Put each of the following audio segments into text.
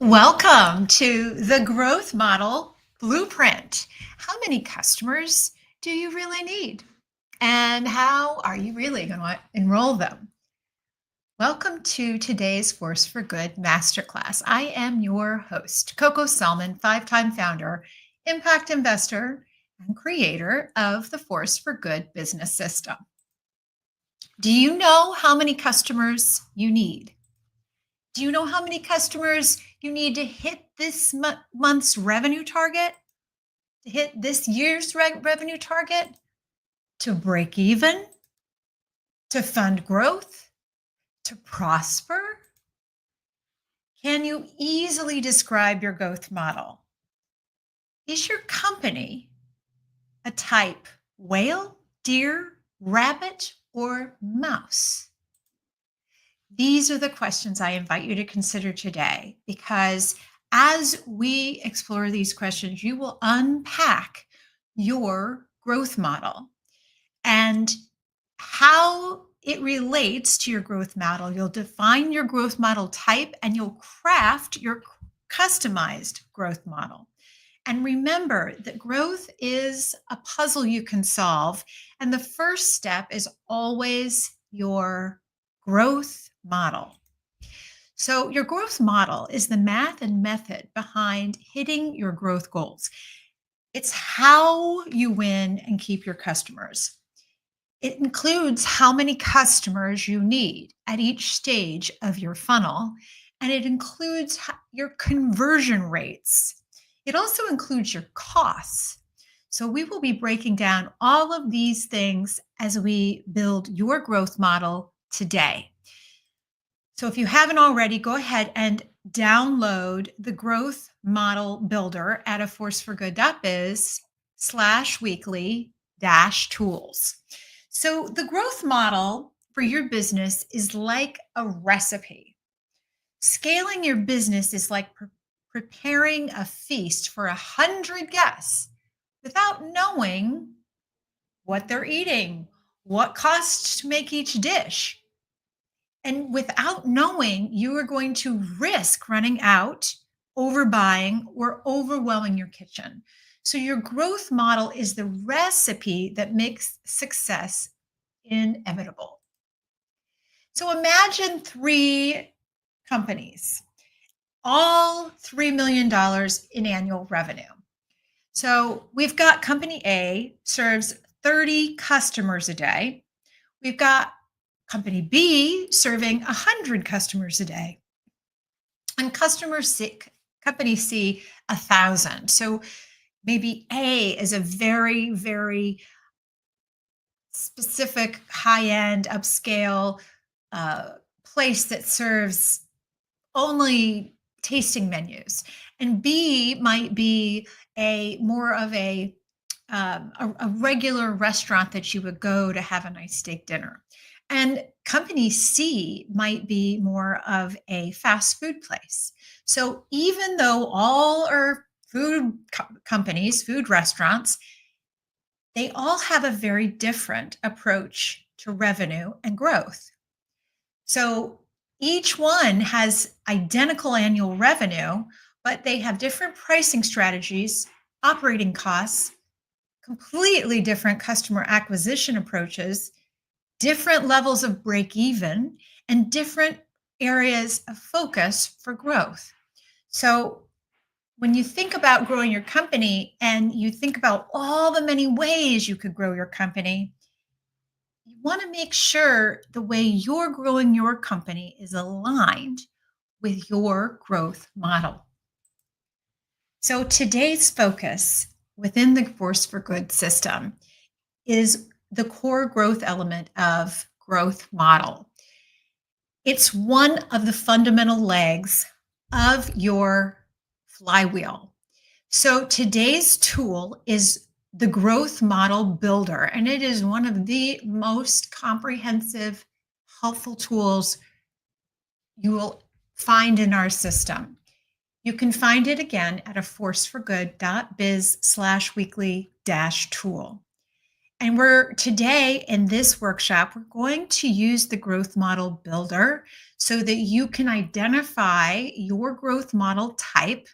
Welcome to the Growth Model Blueprint. How many customers do you really need? And how are you really going to enroll them? Welcome to today's Force for Good Masterclass. I am your host, Coco Selman, five-time founder, impact investor, and creator of the Force for Good business system. Do you know how many customers you need? Do you know how many customers you need to hit this month's revenue target, to hit this year's revenue target, to break even, to fund growth, to prosper? Can you easily describe your growth model? Is your company a type whale, deer, rabbit, or mouse? These are the questions I invite you to consider today, because as we explore these questions, you will unpack your growth model and how it relates to your growth model. You'll define your growth model type and you'll craft your customized growth model. And remember that growth is a puzzle you can solve. And the first step is always your growth model. So your growth model is the math and method behind hitting your growth goals. It's how you win and keep your customers. It includes how many customers you need at each stage of your funnel, and it includes your conversion rates. It also includes your costs. So we will be breaking down all of these things as we build your growth model today. So if you haven't already, go ahead and download the Growth Model Builder at aforceforgood.biz/weekly-tools. So the growth model for your business is like a recipe. Scaling your business is like preparing a feast for 100 guests without knowing what they're eating, what costs to make each dish. And without knowing, you are going to risk running out, overbuying, or overwhelming your kitchen. So your growth model is the recipe that makes success inevitable. So imagine 3 companies, all $3 million in annual revenue. So we've got company A serves 30 customers a day. We've got company B serving 100 customers a day. And company C, 1,000. So maybe A is a very, very specific, high-end, upscale place that serves only tasting menus. And B might be more of a regular restaurant that you would go to have a nice steak dinner. And company C might be more of a fast food place. So even though all are food companies, food restaurants, they all have a very different approach to revenue and growth. So each one has identical annual revenue, but they have different pricing strategies, operating costs, completely different customer acquisition approaches, different levels of break even, and different areas of focus for growth. So when you think about growing your company and you think about all the many ways you could grow your company, you want to make sure the way you're growing your company is aligned with your growth model. So today's focus within the Force for Good system is the core growth element of growth model. It's one of the fundamental legs of your flywheel. So today's tool is the Growth Model Builder, and it is one of the most comprehensive, helpful tools you will find in our system. You can find it again at aforceforgood.biz/weekly-tool. And we're today in this workshop, we're going to use the growth model builder so that you can identify your growth model type.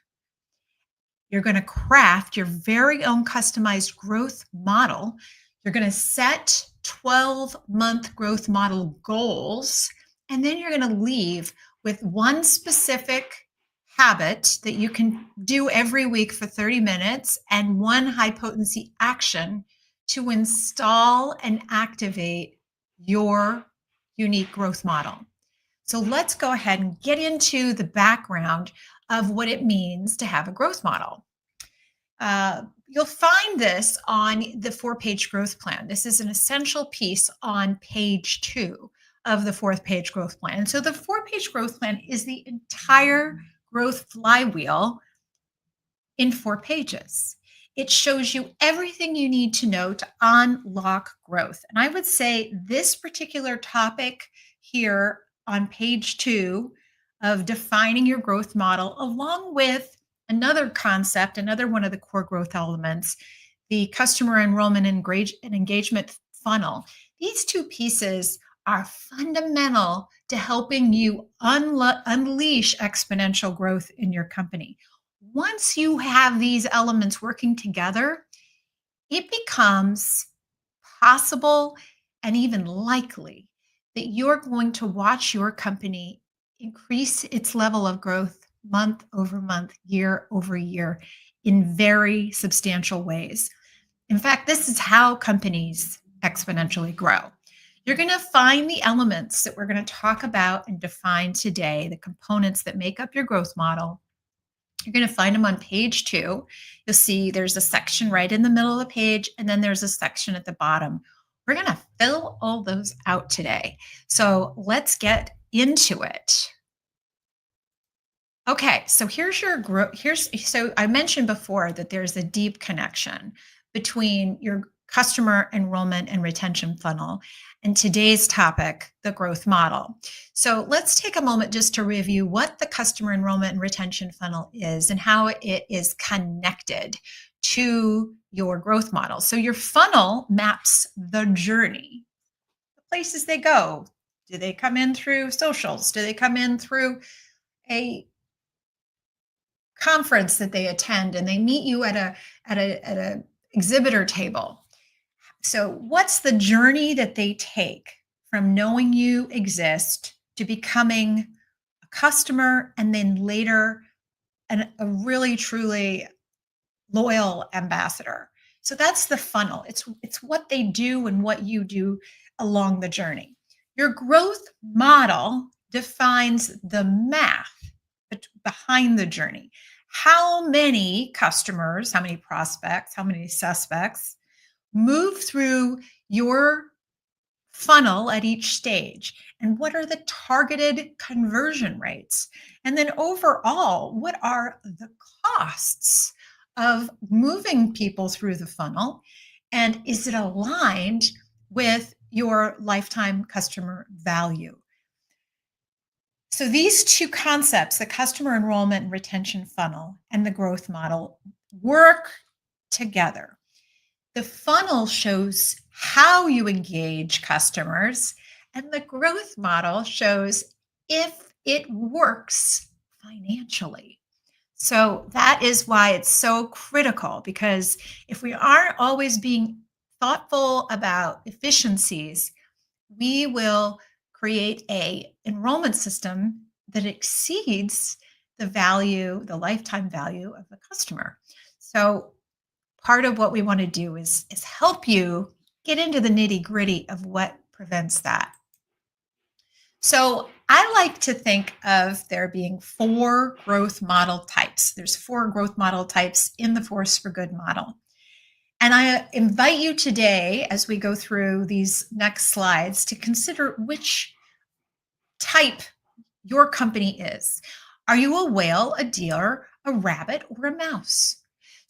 You're going to craft your very own customized growth model. You're going to set 12-month growth model goals. And then you're going to leave with one specific habit that you can do every week for 30 minutes and one high potency action to install and activate your unique growth model. So let's go ahead and get into the background of what it means to have a growth model. You'll find this on the 4-page growth plan. This is an essential piece on page 2 of the 4th-page growth plan. And so the 4-page growth plan is the entire growth flywheel in 4 pages. It shows you everything you need to know to unlock growth. And I would say this particular topic here on page 2 of defining your growth model, along with another concept, another one of the core growth elements, the customer enrollment and engagement funnel. These 2 pieces are fundamental to helping you unleash exponential growth in your company. Once you have these elements working together, it becomes possible and even likely that you're going to watch your company increase its level of growth month over month, year over year in very substantial ways. In fact, this is how companies exponentially grow. You're going to find the elements that we're going to talk about and define today, the components that make up your growth model. You're going to find them on page 2. You'll see there's a section right in the middle of the page, and then there's a section at the bottom. We're going to fill all those out today. So let's get into it. Okay, so here's your growth. So I mentioned before that there's a deep connection between your customer enrollment and retention funnel and today's topic, the growth model. So let's take a moment just to review what the customer enrollment and retention funnel is and how it is connected to your growth model. So your funnel maps the journey, the places they go. Do they come in through socials? Do they come in through a conference that they attend and they meet you at a exhibitor table? So what's the journey that they take from knowing you exist to becoming a customer and then later a really truly loyal ambassador? So that's the funnel. It's what they do and what you do along the journey. Your growth model defines the math behind the journey. How many customers, how many prospects, how many suspects move through your funnel at each stage? And what are the targeted conversion rates? And then overall, what are the costs of moving people through the funnel? And is it aligned with your lifetime customer value? So these 2 concepts, the customer enrollment and retention funnel and the growth model, work together. The funnel shows how you engage customers, and the growth model shows if it works financially. So that is why it's so critical, because if we aren't always being thoughtful about efficiencies, we will create a enrollment system that exceeds the value, the lifetime value of the customer. So part of what we want to do is help you get into the nitty-gritty of what prevents that. So I like to think of there being 4 growth model types. There's 4 growth model types in the Force for Good model. And I invite you today, as we go through these next slides, to consider which type your company is. Are you a whale, a deer, a rabbit, or a mouse?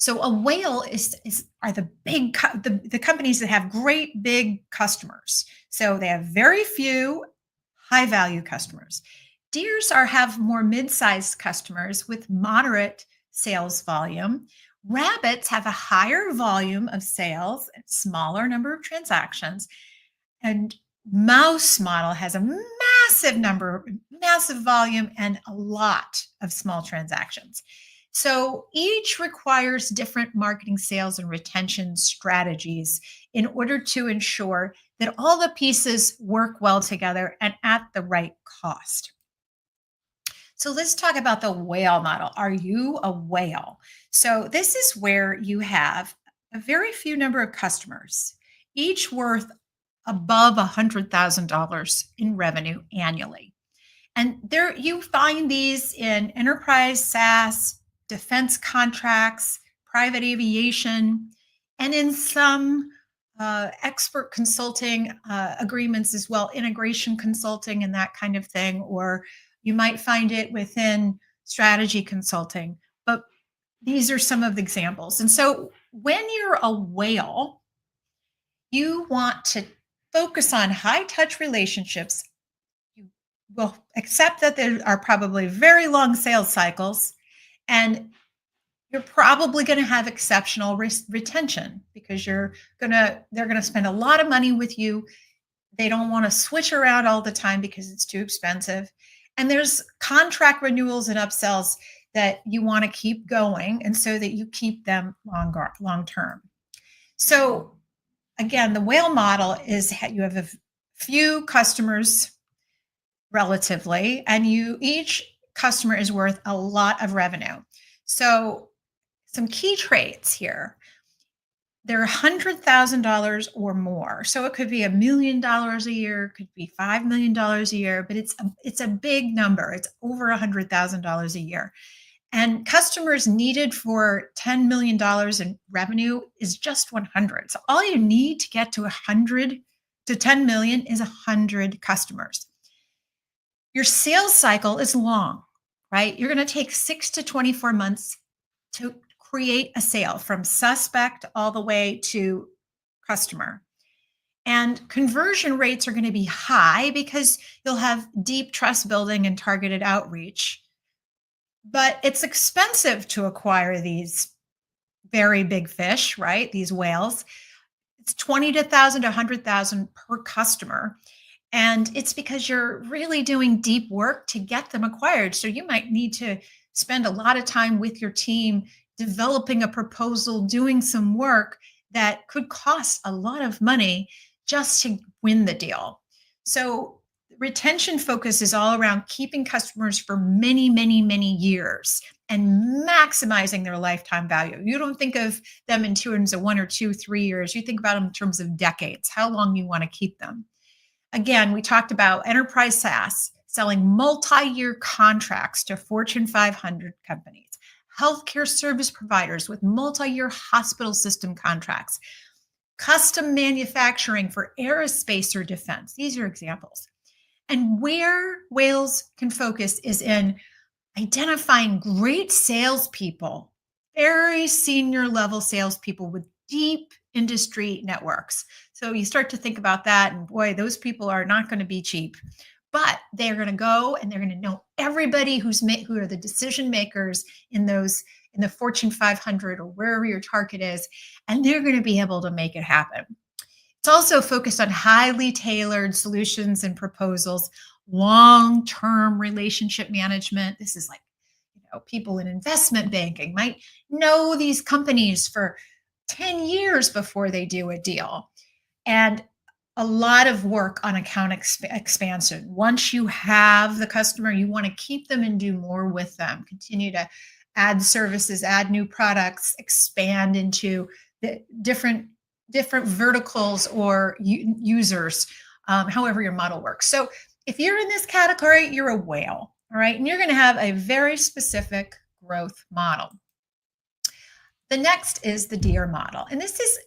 So a whale are the big the companies that have great big customers. So they have very few high value customers. Deers have more mid-sized customers with moderate sales volume. Rabbits have a higher volume of sales and smaller number of transactions, and mouse model has a massive volume and a lot of small transactions. So each requires different marketing, sales, and retention strategies in order to ensure that all the pieces work well together and at the right cost. So let's talk about the whale model. Are you a whale? So this is where you have a very few number of customers, each worth above $100,000 in revenue annually. And there you find these in enterprise SaaS, defense contracts, private aviation, and in some expert consulting agreements as well, integration consulting and that kind of thing. Or you might find it within strategy consulting. But these are some of the examples. And so when you're a whale, you want to focus on high touch relationships. You will accept that there are probably very long sales cycles, and you're probably going to have exceptional retention because they're going to spend a lot of money with you. They don't want to switch around all the time because it's too expensive. And there's contract renewals and upsells that you want to keep going, and so that you keep them long term. So again, the whale model is you have a few customers relatively, and each customer is worth a lot of revenue. So some key traits here. They're $100,000 or more. So it could be $1 million a year, it could be $5 million a year, but it's a big number. It's over $100,000 a year. And customers needed for $10 million in revenue is just 100. So all you need to get to 100 to 10 million is 100 customers. Your sales cycle is long, right? You're going to take 6 to 24 months to create a sale from suspect all the way to customer. And conversion rates are going to be high because you'll have deep trust building and targeted outreach. But it's expensive to acquire these very big fish, right? These whales. It's 20,000 to 100,000 per customer. And it's because you're really doing deep work to get them acquired. So you might need to spend a lot of time with your team developing a proposal, doing some work that could cost a lot of money just to win the deal. So retention focus is all around keeping customers for many, many, many years and maximizing their lifetime value. You don't think of them in terms of 1 or 2, 3 years. You think about them in terms of decades, how long you want to keep them. Again, we talked about enterprise SaaS, selling multi-year contracts to Fortune 500 companies, healthcare service providers with multi-year hospital system contracts, custom manufacturing for aerospace or defense. These are examples. And where whales can focus is in identifying great salespeople, very senior level salespeople with deep industry networks. So you start to think about that, and boy, those people are not going to be cheap, but they're going to go and they're going to know everybody who are the decision makers in the Fortune 500 or wherever your target is, and they're going to be able to make it happen. It's also focused on highly tailored solutions and proposals, long-term relationship management. This is like, people in investment banking might know these companies for 10 years before they do a deal. And a lot of work on account expansion. Once you have the customer, you want to keep them and do more with them. Continue to add services, add new products, expand into the different verticals or users, however your model works. So if you're in this category, you're a whale, all right? And you're going to have a very specific growth model. The next is the deer model. And this is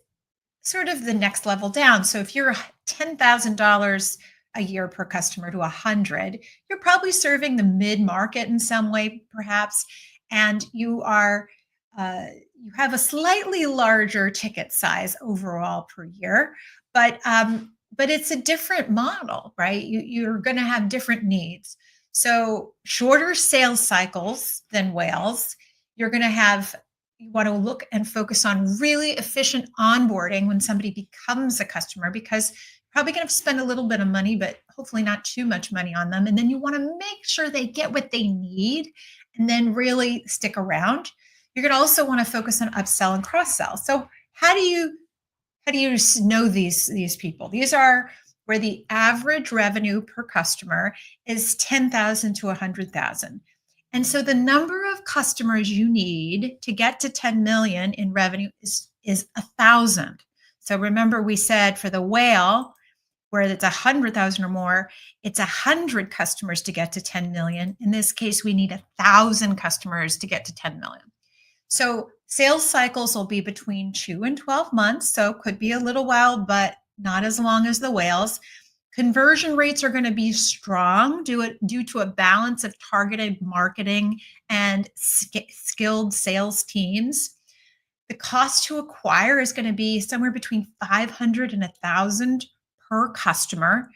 sort of the next level down. So if you're $10,000 a year per customer to 100, you're probably serving the mid-market in some way, perhaps, and you have a slightly larger ticket size overall per year, but it's a different model, right? You're going to have different needs. So shorter sales cycles than whales. You're going to have you want to look and focus on really efficient onboarding when somebody becomes a customer, because you're probably going to spend a little bit of money, but hopefully not too much money on them. And then you want to make sure they get what they need and then really stick around. You're going to also want to focus on upsell and cross sell. So how do you know these people? These are where the average revenue per customer is 10,000 to 100,000. And so the number of customers you need to get to 10 million in revenue is 1,000. So remember we said for the whale, where it's 100,000 or more, it's 100 customers to get to 10 million. In this case, we need 1,000 customers to get to 10 million. So sales cycles will be between 2 and 12 months. So could be a little while, but not as long as the whales. Conversion rates are going to be strong due to a balance of targeted marketing and skilled sales teams. The cost to acquire is going to be somewhere between 500 and 1,000 per customer.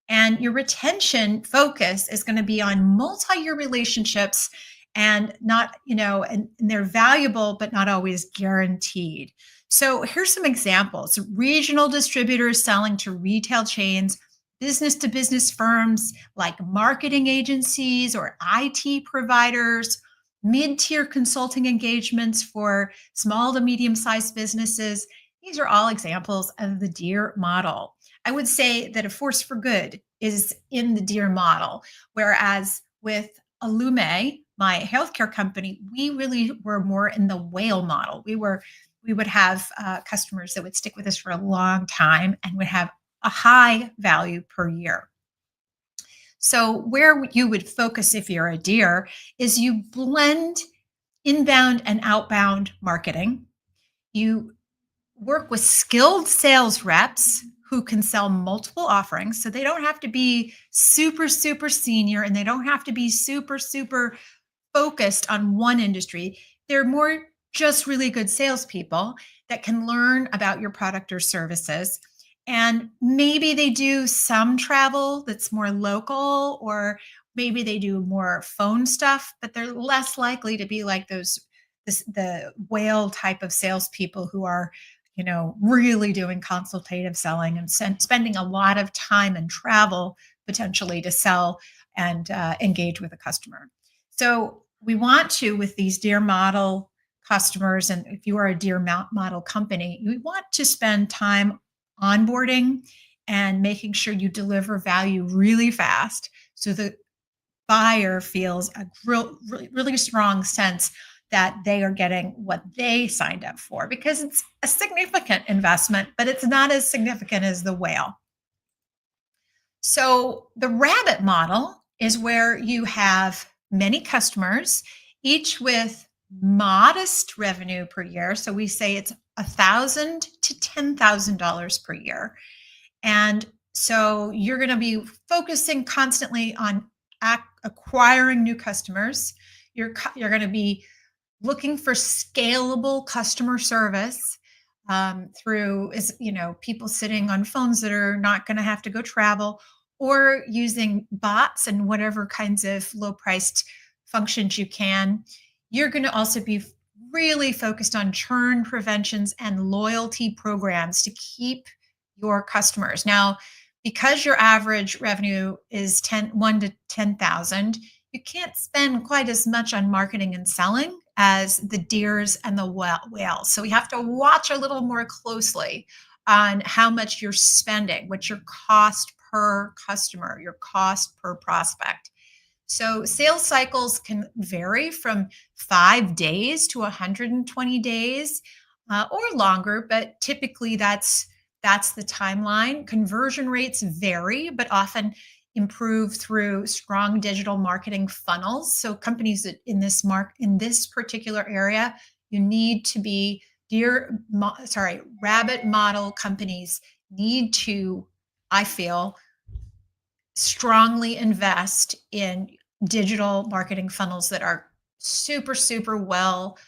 And your retention focus is going to be on multi-year relationships, and not, and they're valuable, but not always guaranteed. So here's some examples. Regional distributors selling to retail chains, business to business firms like marketing agencies or IT providers, mid-tier consulting engagements for small to medium-sized businesses. These are all examples of the DEAR model. I would say that a force for good is in the DEAR model, whereas with Illume, my healthcare company, we really were more in the whale model. We would have customers that would stick with us for a long time and would have a high value per year. So where you would focus if you're a DEAR is you blend inbound and outbound marketing. You work with skilled sales reps who can sell multiple offerings. So they don't have to be super, super senior, and they don't have to be super, super focused on one industry. They're more just really good salespeople that can learn about your product or services. And maybe they do some travel that's more local, or maybe they do more phone stuff, but they're less likely to be like the whale type of salespeople who are, really doing consultative selling and spending a lot of time and travel potentially to sell and engage with a customer. So we want to, with these DEAR model customers, and if you are a DEAR model company, you want to spend time onboarding and making sure you deliver value really fast so the buyer feels a really strong sense that they are getting what they signed up for, because it's a significant investment, but it's not as significant as the whale. So the rabbit model is where you have many customers, each with modest revenue per year. So we say it's $1,000 to $10,000 per year. And so you're going to be focusing constantly on acquiring new customers. You're going to be looking for scalable customer service through people sitting on phones that are not going to have to go travel, or using bots and whatever kinds of low-priced functions you can. You're going to also be really focused on churn preventions and loyalty programs to keep your customers. Now, because your average revenue is 1 to 10,000, you can't spend quite as much on marketing and selling as the DEARs and the whales. So we have to watch a little more closely on how much you're spending, what's your cost per customer, your cost per prospect. So sales cycles can vary from 5 days to 120 days or longer, but typically that's the timeline. Conversion rates vary, but often improve through strong digital marketing funnels. So companies that in this particular area, you need to be rabbit model companies need to, I feel, strongly invest in digital marketing funnels that are super, super well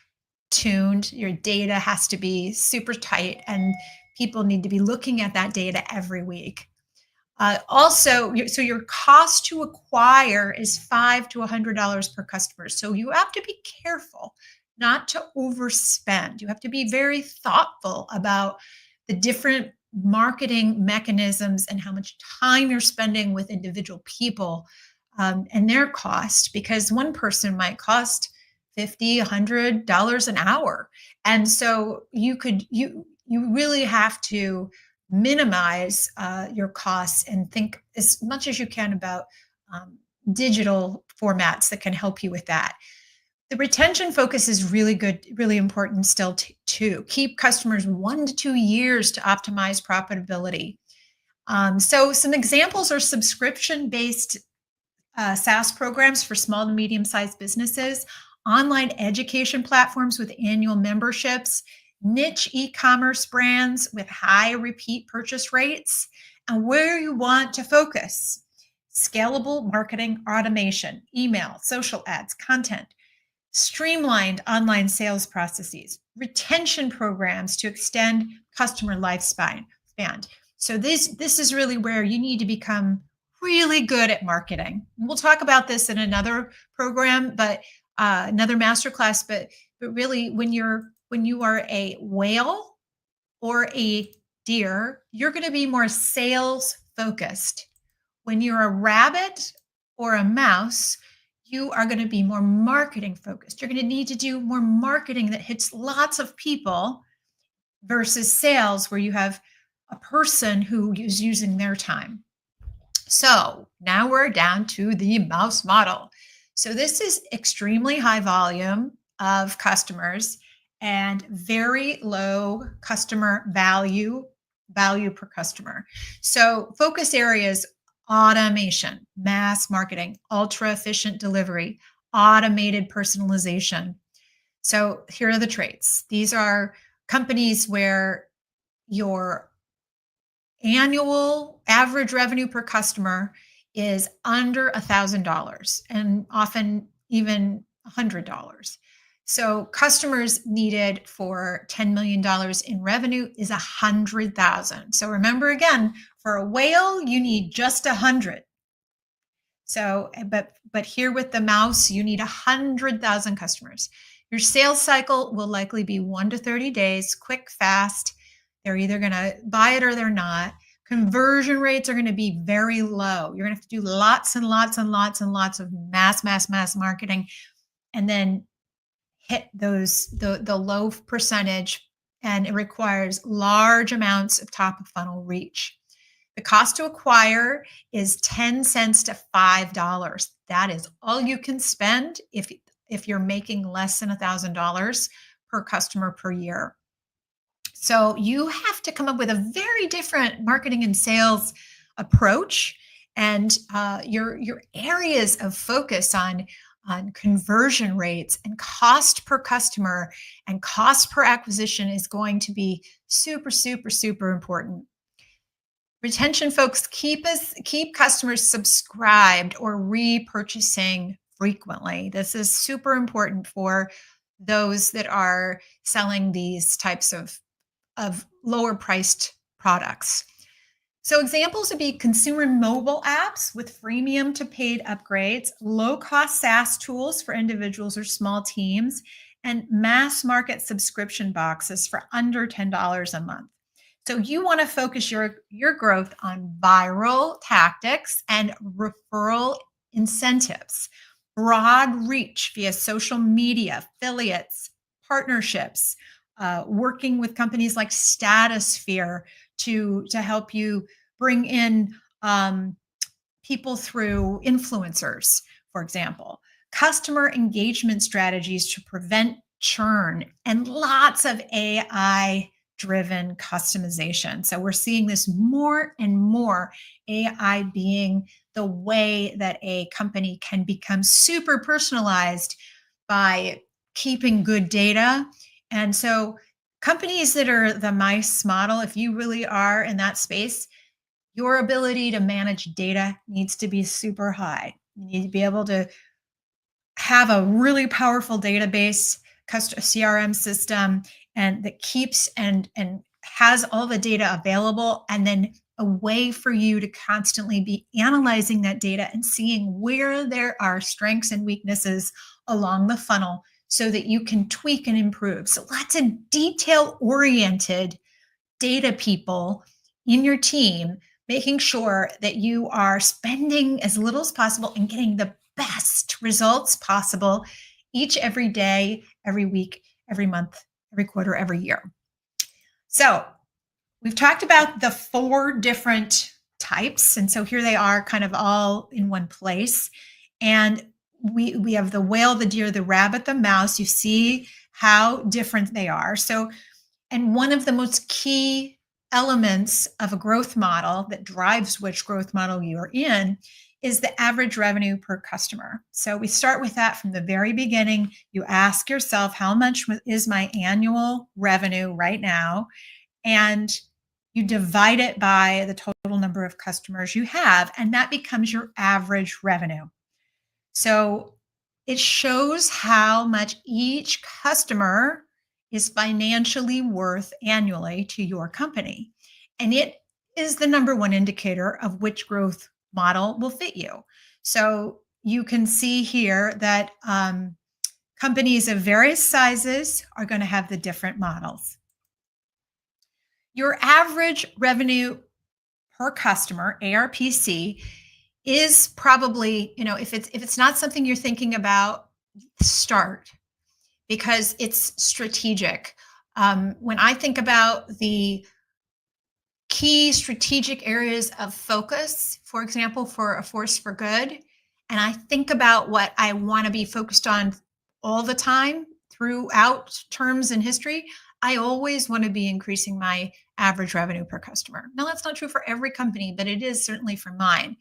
tuned. Your data has to be super tight, and people need to be looking at that data every week. So your cost to acquire is $5 to $100 per customer. So you have to be careful not to overspend. You have to be very thoughtful about the different marketing mechanisms and how much time you're spending with individual people, and their cost, because one person might cost 50, $100 an hour. And so you really have to minimize your costs and think as much as you can about um, digital formats that can help you with that. The retention focus is really good, really important still too. Keep customers 1 to 2 years to optimize profitability. So some examples are subscription-based SaaS programs for small to medium-sized businesses, online education platforms with annual memberships, niche e-commerce brands with high repeat purchase rates, and where you want to focus. Scalable marketing automation, email, social ads, content, streamlined online sales processes, retention programs to extend customer lifespan. So this is really where you need to become really good at marketing. We'll talk about this in another program, but another masterclass. But really, when you are a whale or a deer, you're going to be more sales focused. When you're a rabbit or a mouse, you are going to be more marketing focused. You're going to need to do more marketing that hits lots of people versus sales where you have a person who is using their time. So now we're down to the mouse model. So this is extremely high volume of customers and very low customer value per customer. So focus areas: automation, mass marketing, ultra efficient delivery, automated personalization. So here are the traits. These are companies where your annual average revenue per customer is under $1,000 and often even $100. So customers needed for $10 million in revenue is 100,000. So remember again, for a whale, you need just 100. So, but here with the mouse, you need 100,000 customers. Your sales cycle will likely be 1 to 30 days, quick, fast. They're either going to buy it or they're not. Conversion rates are going to be very low. You're going to have to do lots and lots and lots and lots of mass marketing, and then hit the low percentage. And it requires large amounts of top of funnel reach. The cost to acquire is 10 cents to $5. That is all you can spend if you're making less than $1,000 per customer per year. So you have to come up with a very different marketing and sales approach, and your areas of focus on conversion rates and cost per customer and cost per acquisition is going to be super, super, super important. Retention folks, keep customers subscribed or repurchasing frequently. This is super important for those that are selling these types of lower priced products. So examples would be consumer mobile apps with freemium to paid upgrades, low cost SaaS tools for individuals or small teams, and mass market subscription boxes for under $10 a month. So you want to focus your growth on viral tactics and referral incentives, broad reach via social media, affiliates, partnerships, working with companies like Statosphere to help you bring in people through influencers, for example, customer engagement strategies to prevent churn, and lots of AI driven customization. So we're seeing this more and more, AI being the way that a company can become super personalized by keeping good data. And so companies that are the mice model, if you really are in that space, your ability to manage data needs to be super high. You need to be able to have a really powerful database, CRM system, and that keeps and has all the data available, and then a way for you to constantly be analyzing that data and seeing where there are strengths and weaknesses along the funnel so that you can tweak and improve. So lots of detail oriented data people in your team, making sure that you are spending as little as possible and getting the best results possible every day, every week, every month, every quarter, every year. So we've talked about the 4 different types. And so here they are kind of all in one place. And we have the whale, the deer, the rabbit, the mouse. You see how different they are. So, and one of the most key elements of a growth model that drives which growth model you're in is the average revenue per customer. So we start with that from the very beginning. You ask yourself, how much is my annual revenue right now? And you divide it by the total number of customers you have, and that becomes your average revenue. So it shows how much each customer is financially worth annually to your company. And it is the number one indicator of which growth model will fit you. So you can see here that companies of various sizes are going to have the different models. Your average revenue per customer, ARPC, is probably, if it's not something you're thinking about, start, because it's strategic. When I think about the key strategic areas of focus, for example, for a force for good, and I think about what I want to be focused on all the time throughout terms in history, I always want to be increasing my average revenue per customer. Now, that's not true for every company, but it is certainly for mine.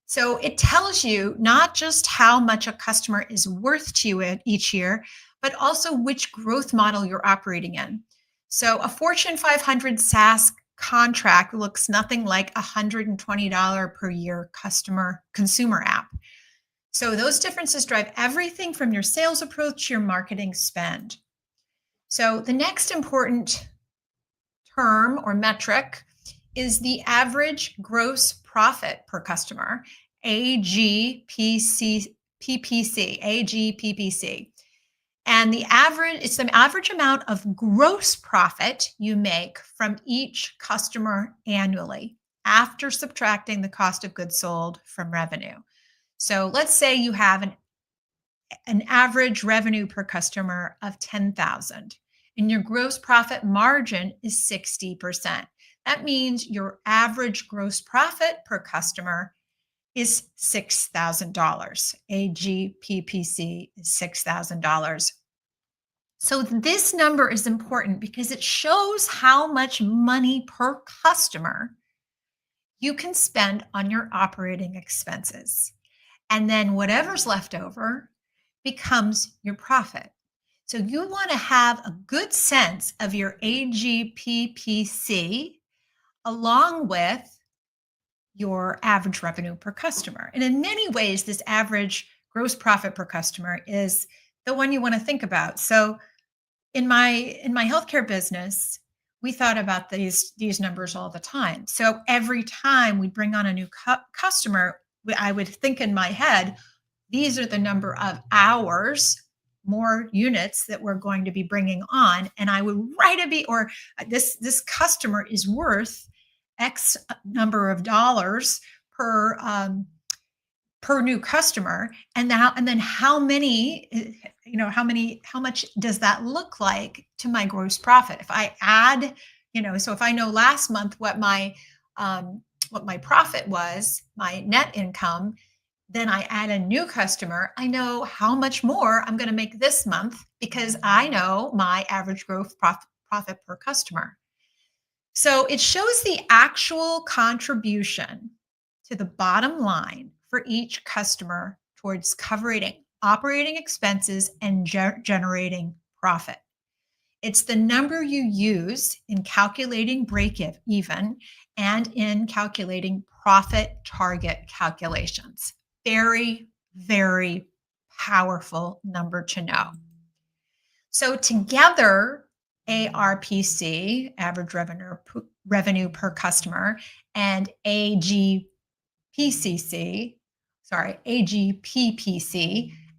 So it tells you not just how much a customer is worth to you each year, but also which growth model you're operating in. So a Fortune 500 SaaS contract looks nothing like a $120 per year consumer app. So those differences drive everything from your sales approach to your marketing spend. So the next important term or metric is the average gross profit per customer, AGPPC. And it's the average amount of gross profit you make from each customer annually after subtracting the cost of goods sold from revenue. So let's say you have an average revenue per customer of 10,000 and your gross profit margin is 60%. That means your average gross profit per customer is $6,000. AGPPC is $6,000. So this number is important because it shows how much money per customer you can spend on your operating expenses. And then whatever's left over becomes your profit. So you want to have a good sense of your AGPPC along with your average revenue per customer. And in many ways, this average gross profit per customer is the one you want to think about. So in my healthcare business, we thought about these numbers all the time. So every time we bring on a new customer, I would think in my head, these are the number of hours, more units that we're going to be bringing on. And I would write this customer is worth X number of dollars per new customer. And then how much does that look like to my gross profit? If I add, so if I know last month what my profit was, my net income, then I add a new customer, I know how much more I'm going to make this month because I know my average gross profit per customer. So it shows the actual contribution to the bottom line for each customer towards covering operating expenses and generating profit. It's the number you use in calculating break-even and in calculating profit target calculations. Very, very powerful number to know. So together, ARPC, average revenue per customer, and AGPPC,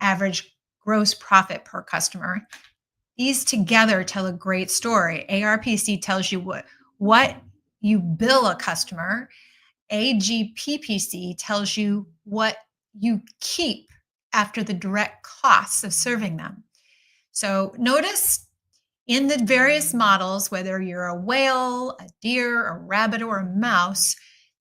average gross profit per customer. These together tell a great story. ARPC tells you what you bill a customer. AGPPC tells you what you keep after the direct costs of serving them. So notice in the various models, whether you're a whale, a deer, a rabbit, or a mouse,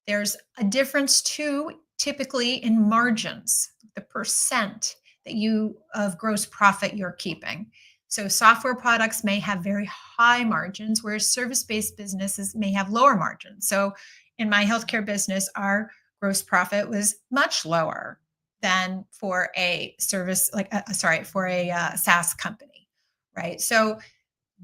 there's a difference too, typically in margins, the percent that you of gross profit you're keeping. So software products may have very high margins, whereas service-based businesses may have lower margins. So in my healthcare business, our gross profit was much lower than for a service for a SaaS company, right? So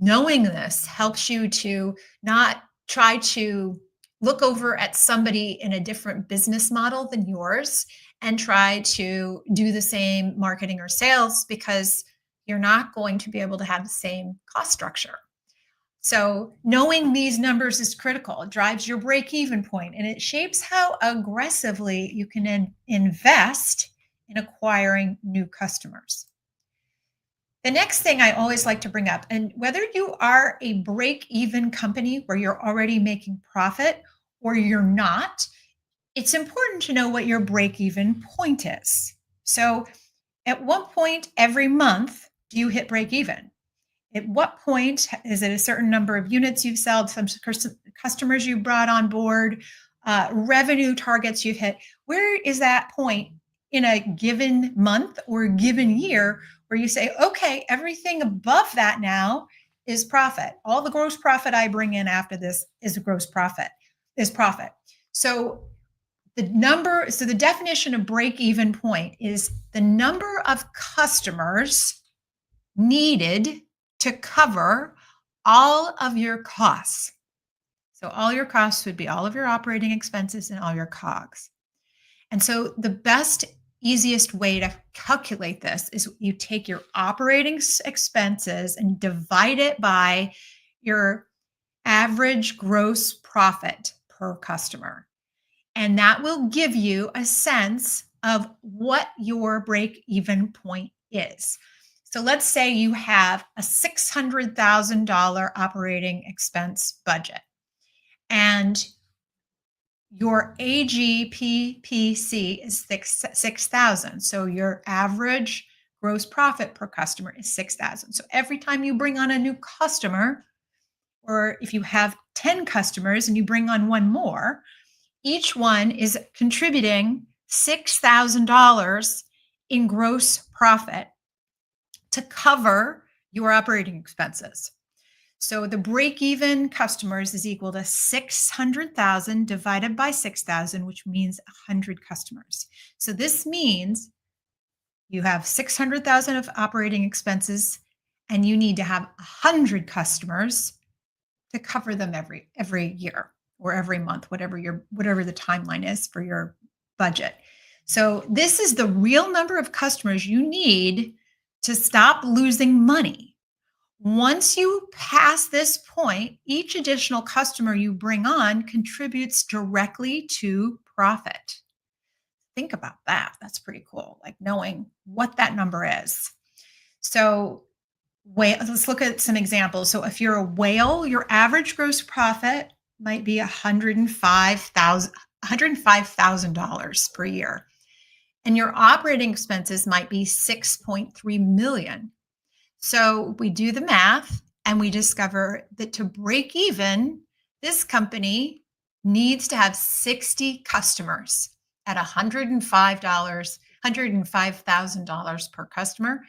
knowing this helps you to not try to look over at somebody in a different business model than yours and try to do the same marketing or sales, because you're not going to be able to have the same cost structure. So knowing these numbers is critical. It drives your break-even point, and it shapes how aggressively you can invest in acquiring new customers. The next thing I always like to bring up, and whether you are a break-even company where you're already making profit or you're not, it's important to know what your break-even point is. So at what point every month do you hit break-even? At what point is it a certain number of units you've sold, some customers you brought on board, revenue targets you've hit? Where is that point in a given month or a given year where you say, okay, everything above that now is profit. All the gross profit I bring in after this is profit. So the definition of break-even point is the number of customers needed to cover all of your costs. So all your costs would be all of your operating expenses and all your COGS. And so the best, easiest way to calculate this is you take your operating expenses and divide it by your average gross profit per customer. And that will give you a sense of what your break-even point is. So let's say you have a $600,000 operating expense budget, and your AGPPC is 6,000. So your average gross profit per customer is 6,000. So every time you bring on a new customer, or if you have 10 customers and you bring on one more, each one is contributing $6,000 in gross profit to cover your operating expenses. So the break-even customers is equal to 600,000 divided by 6,000, which means 100 customers. So this means you have 600,000 of operating expenses, and you need to have 100 customers to cover them every year or every month, whatever the timeline is for your budget. So this is the real number of customers you need to stop losing money. Once you pass this point, each additional customer you bring on contributes directly to profit. Think about that. That's pretty cool, like knowing what that number is. So let's look at some examples. So if you're a whale, your average gross profit might be $105,000 per year. And your operating expenses might be $6.3 million. So we do the math and we discover that to break even, this company needs to have 60 customers at $105,000 per customer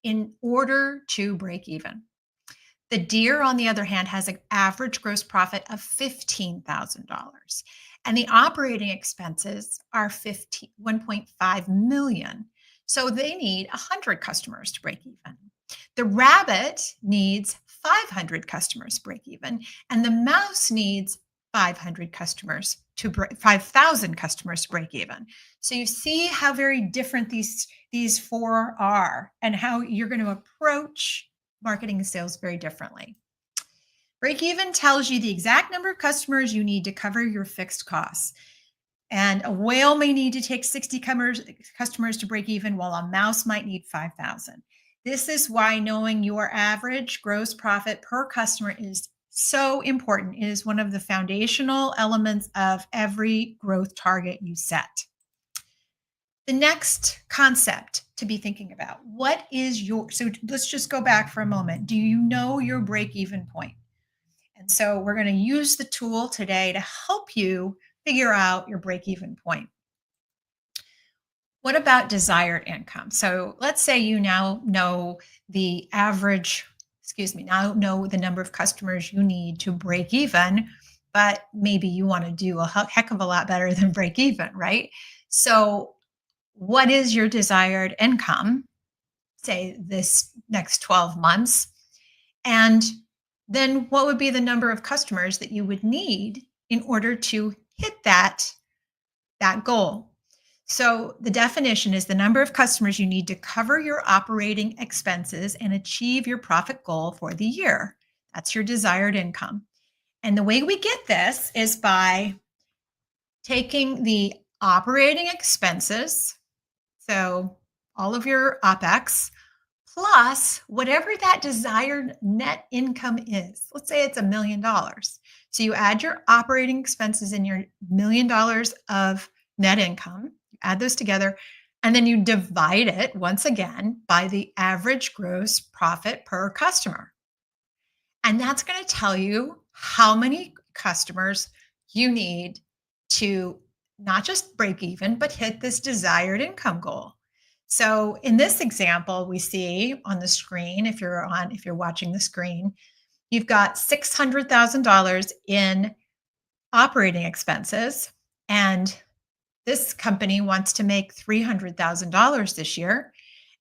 in order to break even. The deer, on the other hand, has an average gross profit of $15,000, and the operating expenses are $1.5 million. So they need 100 customers to break even. The rabbit needs 500 customers to break even, and the mouse needs 5,000 customers to break even. So you see how very different these four are, and how you're going to approach marketing and sales very differently. Break even tells you the exact number of customers you need to cover your fixed costs. And a whale may need to take 60 customers to break even, while a mouse might need 5,000. This is why knowing your average gross profit per customer is so important. It is one of the foundational elements of every growth target you set. The next concept to be thinking about, so let's just go back for a moment. Do you know your break even point? And so we're going to use the tool today to help you figure out your break even point. What about desired income? So let's say you now know the average, now know the number of customers you need to break even, but maybe you want to do a heck of a lot better than break even, right? So what is your desired income, say this next 12 months? And then what would be the number of customers that you would need in order to hit that goal? So the definition is the number of customers you need to cover your operating expenses and achieve your profit goal for the year. That's your desired income. And the way we get this is by taking the operating expenses, so all of your OPEX, plus whatever that desired net income is. Let's say it's $1 million. So you add your operating expenses and your $1 million of net income, you add those together, and then you divide it once again by the average gross profit per customer. And that's going to tell you how many customers you need to not just break even, but hit this desired income goal. So in this example, we see on the screen, if you're watching the screen, you've got $600,000 in operating expenses, and this company wants to make $300,000 this year.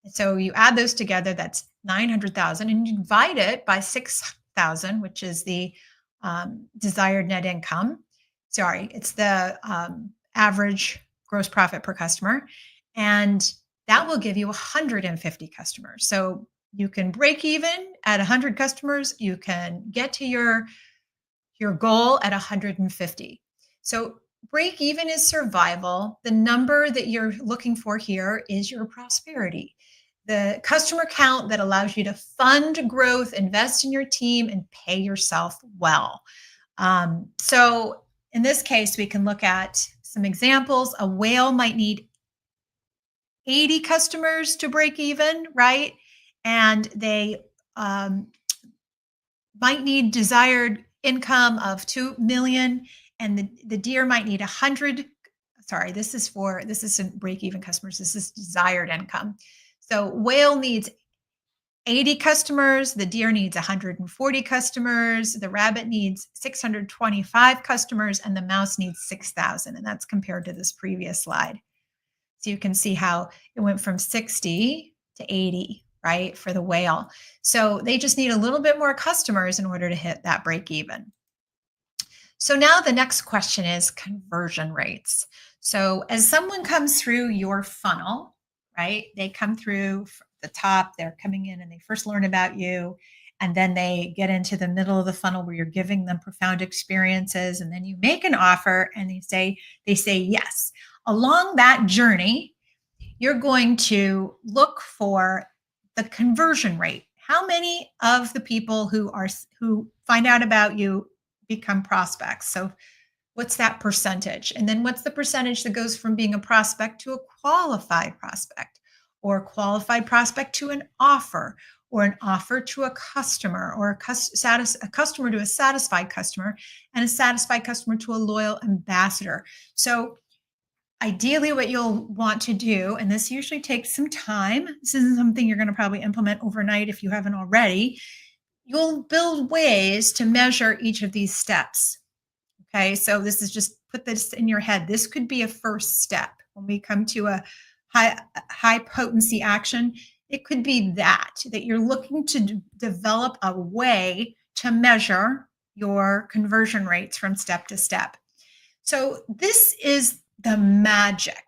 And so you add those together, that's 900,000, and you divide it by 6,000, which is the desired net income. Sorry, it's the average gross profit per customer. And that will give you 150 customers. So you can break even at 100 customers. You can get to your goal at 150. So break even is survival. The number that you're looking for here is your prosperity. The customer count that allows you to fund growth, invest in your team, and pay yourself well. So in this case, we can look at some examples. A whale might need 80 customers to break even, right? And they might need desired income of 2 million, and the deer might need 100. Sorry, this isn't break even customers. This is desired income. So whale needs 80 customers, the deer needs 140 customers, the rabbit needs 625 customers, and the mouse needs 6,000. And that's compared to this previous slide. So you can see how it went from 60 to 80, right, for the whale. So they just need a little bit more customers in order to hit that break even. So now the next question is conversion rates. So as someone comes through your funnel, right, they come through the top, they're coming in and they first learn about you, and then they get into the middle of the funnel where you're giving them profound experiences, and then you make an offer and they say yes. Along that journey, you're going to look for the conversion rate. How many of the people who find out about you become prospects? So what's that percentage? And then what's the percentage that goes from being a prospect to a qualified prospect, or a qualified prospect to an offer, or an offer to a customer, or a customer to a satisfied customer, and a satisfied customer to a loyal ambassador? So ideally, what you'll want to do, and this usually takes some time, this isn't something you're going to probably implement overnight if you haven't already, you'll build ways to measure each of these steps. Okay, so this is just put this in your head. This could be a first step. When we come to a high potency action, it could be that you're looking to develop a way to measure your conversion rates from step to step. So this is the magic,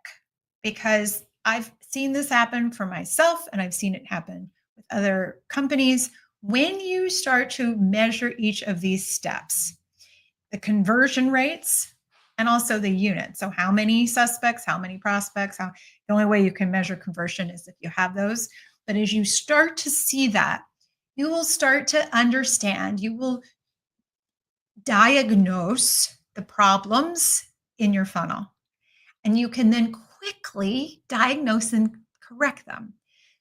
because I've seen this happen for myself and I've seen it happen with other companies. When you start to measure each of these steps, the conversion rates and also the unit. So how many suspects, how many prospects, the only way you can measure conversion is if you have those. But as you start to see that, you will start to understand, you will diagnose the problems in your funnel, and you can then quickly diagnose and correct them.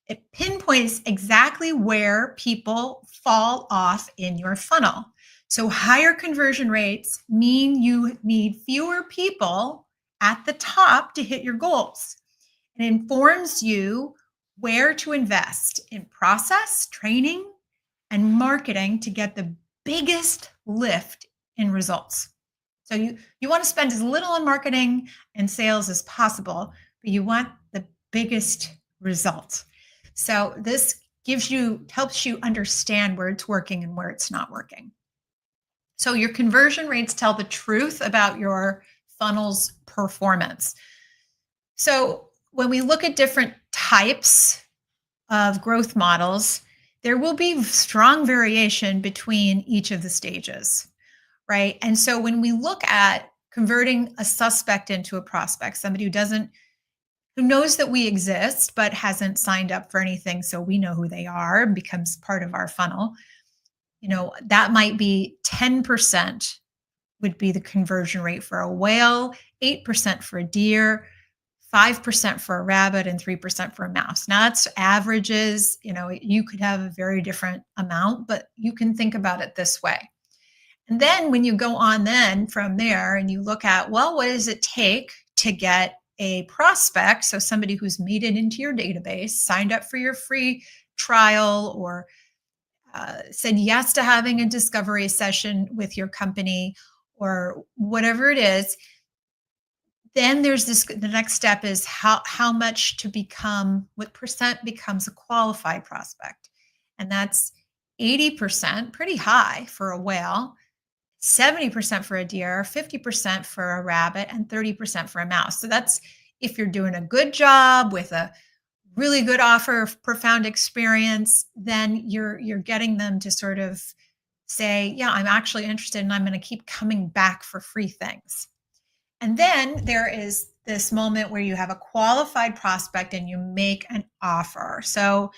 It pinpoints exactly where people fall off in your funnel. So, higher conversion rates mean you need fewer people at the top to hit your goals. It informs you where to invest in process, training, and marketing to get the biggest lift in results. So you want to spend as little on marketing and sales as possible, but you want the biggest results. So this helps you understand where it's working and where it's not working. So your conversion rates tell the truth about your funnel's performance. So when we look at different types of growth models, there will be strong variation between each of the stages, right? And so when we look at converting a suspect into a prospect, somebody who knows that we exist but hasn't signed up for anything, so we know who they are, becomes part of our funnel, that might be 10% would be the conversion rate for a whale, 8% for a deer, 5% for a rabbit, and 3% for a mouse. Now that's averages. You could have a very different amount, but you can think about it this way. And then when you go on then from there and you look at, well, what does it take to get a prospect? So somebody who's made it into your database, signed up for your free trial, or said yes to having a discovery session with your company, or whatever it is. Then there's the next step is how much to become, what percent becomes a qualified prospect. And that's 80%, pretty high for a whale, 70% for a deer, 50% for a rabbit, and 30% for a mouse. So that's if you're doing a good job with a really good offer of profound experience, then you're getting them to sort of say, yeah, I'm actually interested and I'm going to keep coming back for free things. And then there is this moment where you have a qualified prospect and you make an offer. So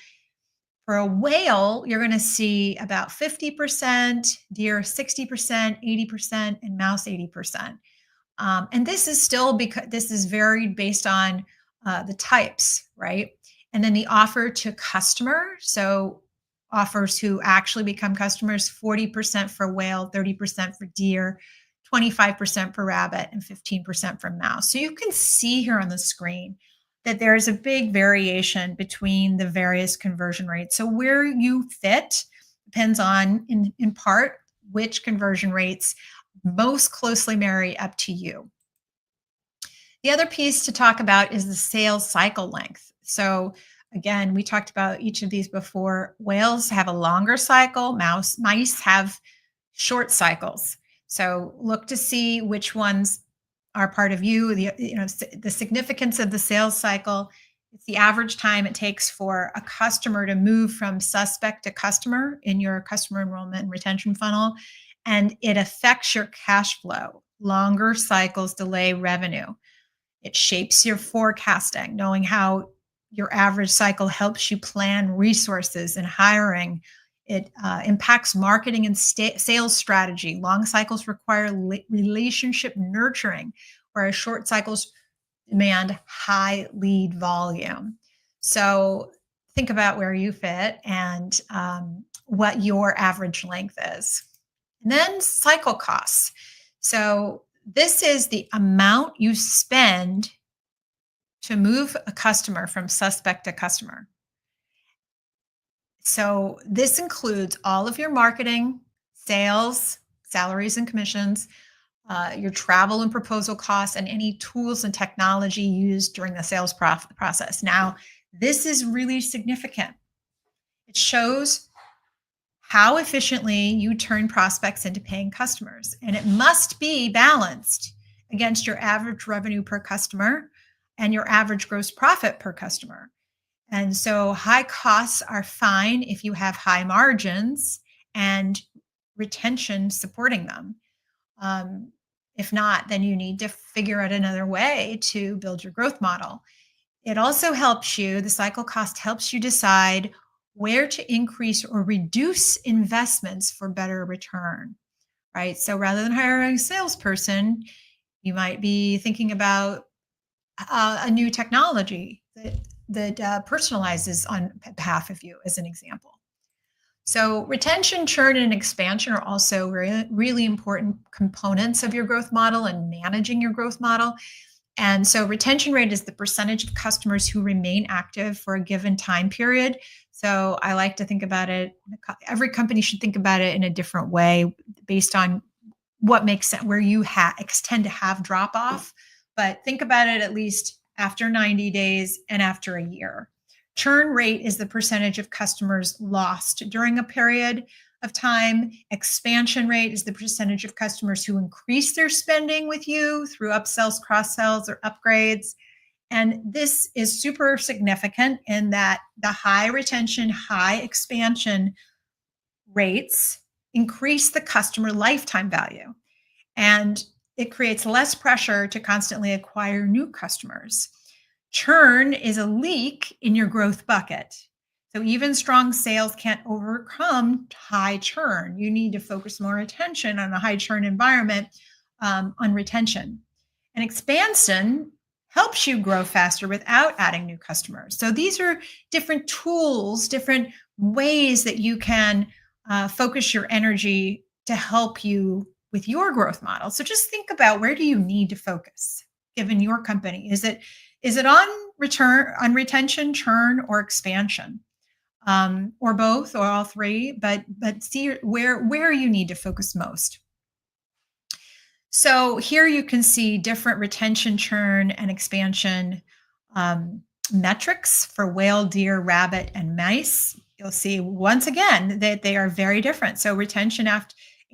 for a whale, you're going to see about 50%, deer 60%, 80%, and mouse 80%. And this is still because this is varied based on the types, right? And then the offer to customer. So offers who actually become customers, 40% for whale, 30% for deer, 25% for rabbit, and 15% for mouse. So you can see here on the screen that there's a big variation between the various conversion rates. So where you fit depends on, in part, which conversion rates most closely marry up to you. The other piece to talk about is the sales cycle length. So again, we talked about each of these before. Whales have a longer cycle, mice have short cycles. So look to see which ones are part of you. The significance of the sales cycle. It's the average time it takes for a customer to move from suspect to customer in your customer enrollment and retention funnel. And it affects your cash flow. Longer cycles delay revenue. It shapes your forecasting, knowing how your average cycle helps you plan resources and hiring. It impacts marketing and sales strategy. Long cycles require relationship nurturing, whereas short cycles demand high lead volume. So think about where you fit and what your average length is. And then cycle costs. So this is the amount you spend to move a customer from suspect to customer. So this includes all of your marketing, sales, salaries and commissions, your travel and proposal costs, and any tools and technology used during the sales process. Now, this is really significant. It shows how efficiently you turn prospects into paying customers, and it must be balanced against your average revenue per customer and your average gross profit per customer. And so high costs are fine if you have high margins and retention supporting them. If not, then you need to figure out another way to build your growth model. It also helps you, the cycle cost helps you decide where to increase or reduce investments for better return, right? So rather than hiring a salesperson, you might be thinking about a new technology that personalizes on behalf of you, as an example. So, retention, churn, and expansion are also really important components of your growth model and managing your growth model. And so retention rate is the percentage of customers who remain active for a given time period. So I like to think about it, every company should think about it in a different way based on what makes sense, where you tend to have drop off. But think about it at least after 90 days and after a year. Churn rate is the percentage of customers lost during a period of time. Expansion rate is the percentage of customers who increase their spending with you through upsells, cross sells, or upgrades. And this is super significant in that the high retention, high expansion rates increase the customer lifetime value. And it creates less pressure to constantly acquire new customers. Churn is a leak in your growth bucket. So even strong sales can't overcome high churn. You need to focus more attention on a high churn environment, on retention. And expansion helps you grow faster without adding new customers. So these are different tools, different ways that you can focus your energy to help you with your growth model. So just think about, where do you need to focus given your company? Is it on retention, churn, or expansion, or both, or all three? But see where you need to focus most. So here you can see different retention, churn, and expansion metrics for whale, deer, rabbit, and mice. You'll see once again that they are very different. So retention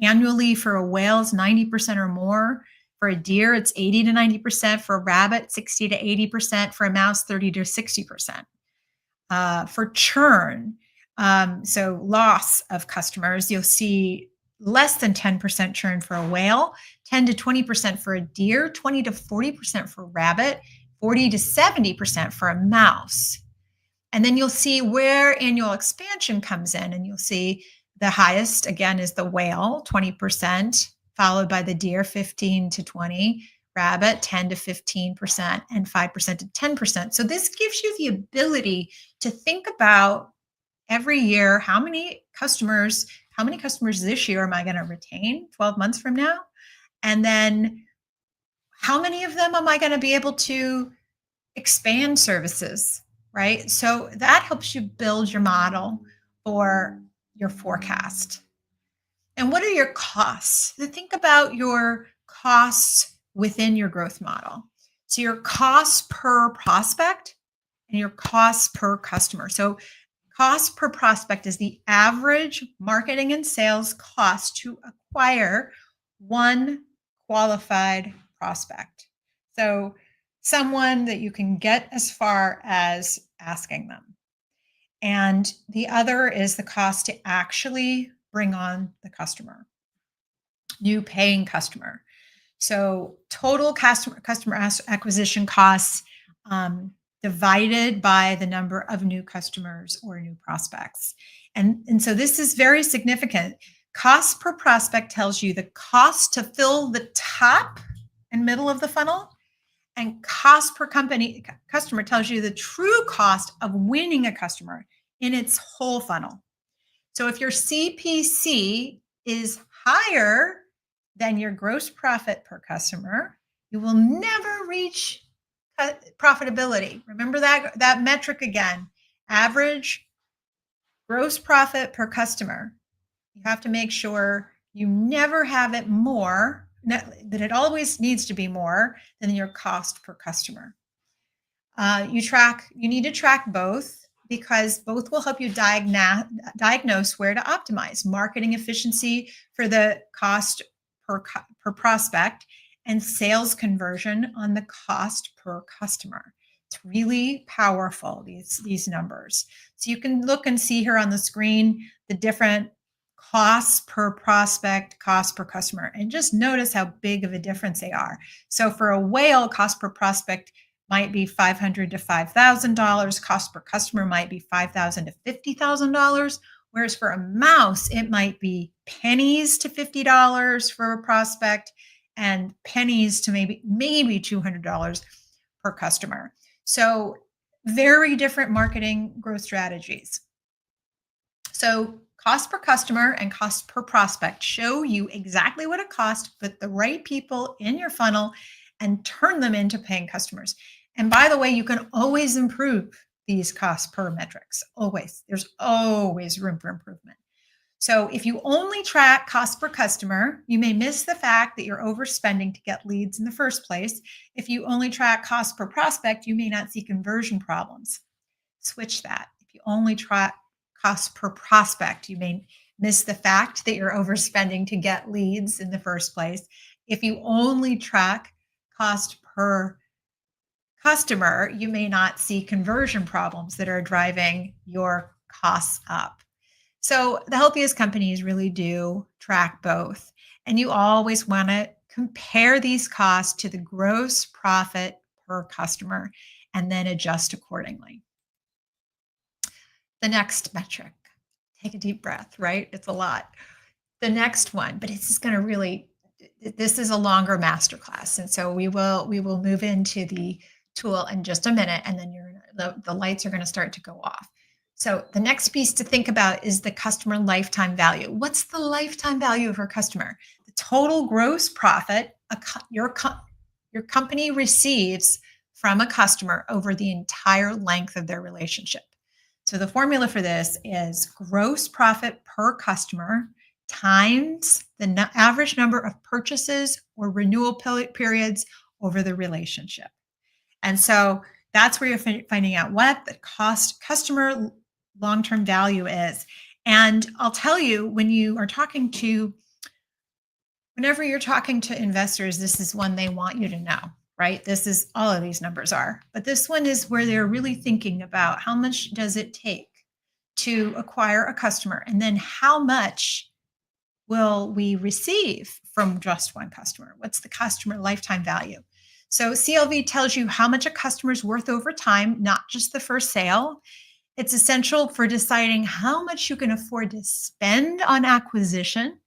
annually for a whale is 90% or more. For a deer, it's 80 to 90%. For a rabbit, 60 to 80%. For a mouse, 30 to 60%. For churn, so loss of customers, you'll see less than 10% churn for a whale, 10 to 20% for a deer, 20 to 40% for a rabbit, 40 to 70% for a mouse. And then you'll see where annual expansion comes in, and you'll see the highest, again, is the whale, 20%, followed by the deer, 15 to 20, rabbit, 10 to 15%, and 5% to 10%. So this gives you the ability to think about every year, how many customers this year am I going to retain 12 months from now? And then how many of them am I going to be able to expand services, right? So that helps you build your model for your forecast. And what are your costs? So think about your costs within your growth model. So your costs per prospect and your costs per customer. So cost per prospect is the average marketing and sales cost to acquire one qualified prospect. So someone that you can get as far as asking them. And the other is the cost to actually bring on the customer, new paying customer. So total customer acquisition costs divided by the number of new customers or new prospects. And so this is very significant. Cost per prospect tells you the cost to fill the top and middle of the funnel, and cost per customer tells you the true cost of winning a customer in its whole funnel. So if your CPC is higher than your gross profit per customer, you will never reach profitability. Remember that metric again, average gross profit per customer. You have to make sure you never have it more, that it always needs to be more than your cost per customer. You need to track both, because both will help you diagnose where to optimize: marketing efficiency for the cost per prospect, and sales conversion on the cost per customer. It's really powerful, these numbers. So you can look and see here on the screen the different costs per prospect, cost per customer, and just notice how big of a difference they are. So for a whale, cost per prospect might be $500 to $5,000. Cost per customer might be $5,000 to $50,000. Whereas for a mouse, it might be pennies to $50 for a prospect and pennies to maybe $200 per customer. So very different marketing growth strategies. So cost per customer and cost per prospect show you exactly what it costs, put the right people in your funnel and turn them into paying customers. And by the way, you can always improve these cost per metrics. Always. There's always room for improvement. So if you only track cost per customer, you may miss the fact that you're overspending to get leads in the first place. If you only track cost per prospect, you may not see conversion problems. Switch that. If you only track cost per prospect, you may miss the fact that you're overspending to get leads in the first place. If you only track cost per customer, you may not see conversion problems that are driving your costs up. So the healthiest companies really do track both. And you always want to compare these costs to the gross profit per customer and then adjust accordingly. The next metric, take a deep breath, right? It's a lot. The next one, but this is going to really, this is a longer masterclass. And so we will move into the tool in just a minute, and then the lights are going to start to go off. So the next piece to think about is the customer lifetime value. What's the lifetime value of our customer? The total gross profit your company receives from a customer over the entire length of their relationship. So the formula for this is gross profit per customer times the average number of purchases or renewal periods over the relationship. And so that's where you're finding out what the customer long-term value is. And I'll tell you, whenever you're talking to investors, this is one they want you to know, right? This is all of these numbers are, but this one is where they're really thinking about how much does it take to acquire a customer, and then how much will we receive from just one customer? What's the customer lifetime value? So CLV tells you how much a customer is worth over time, not just the first sale. It's essential for deciding how much you can afford to spend on acquisition.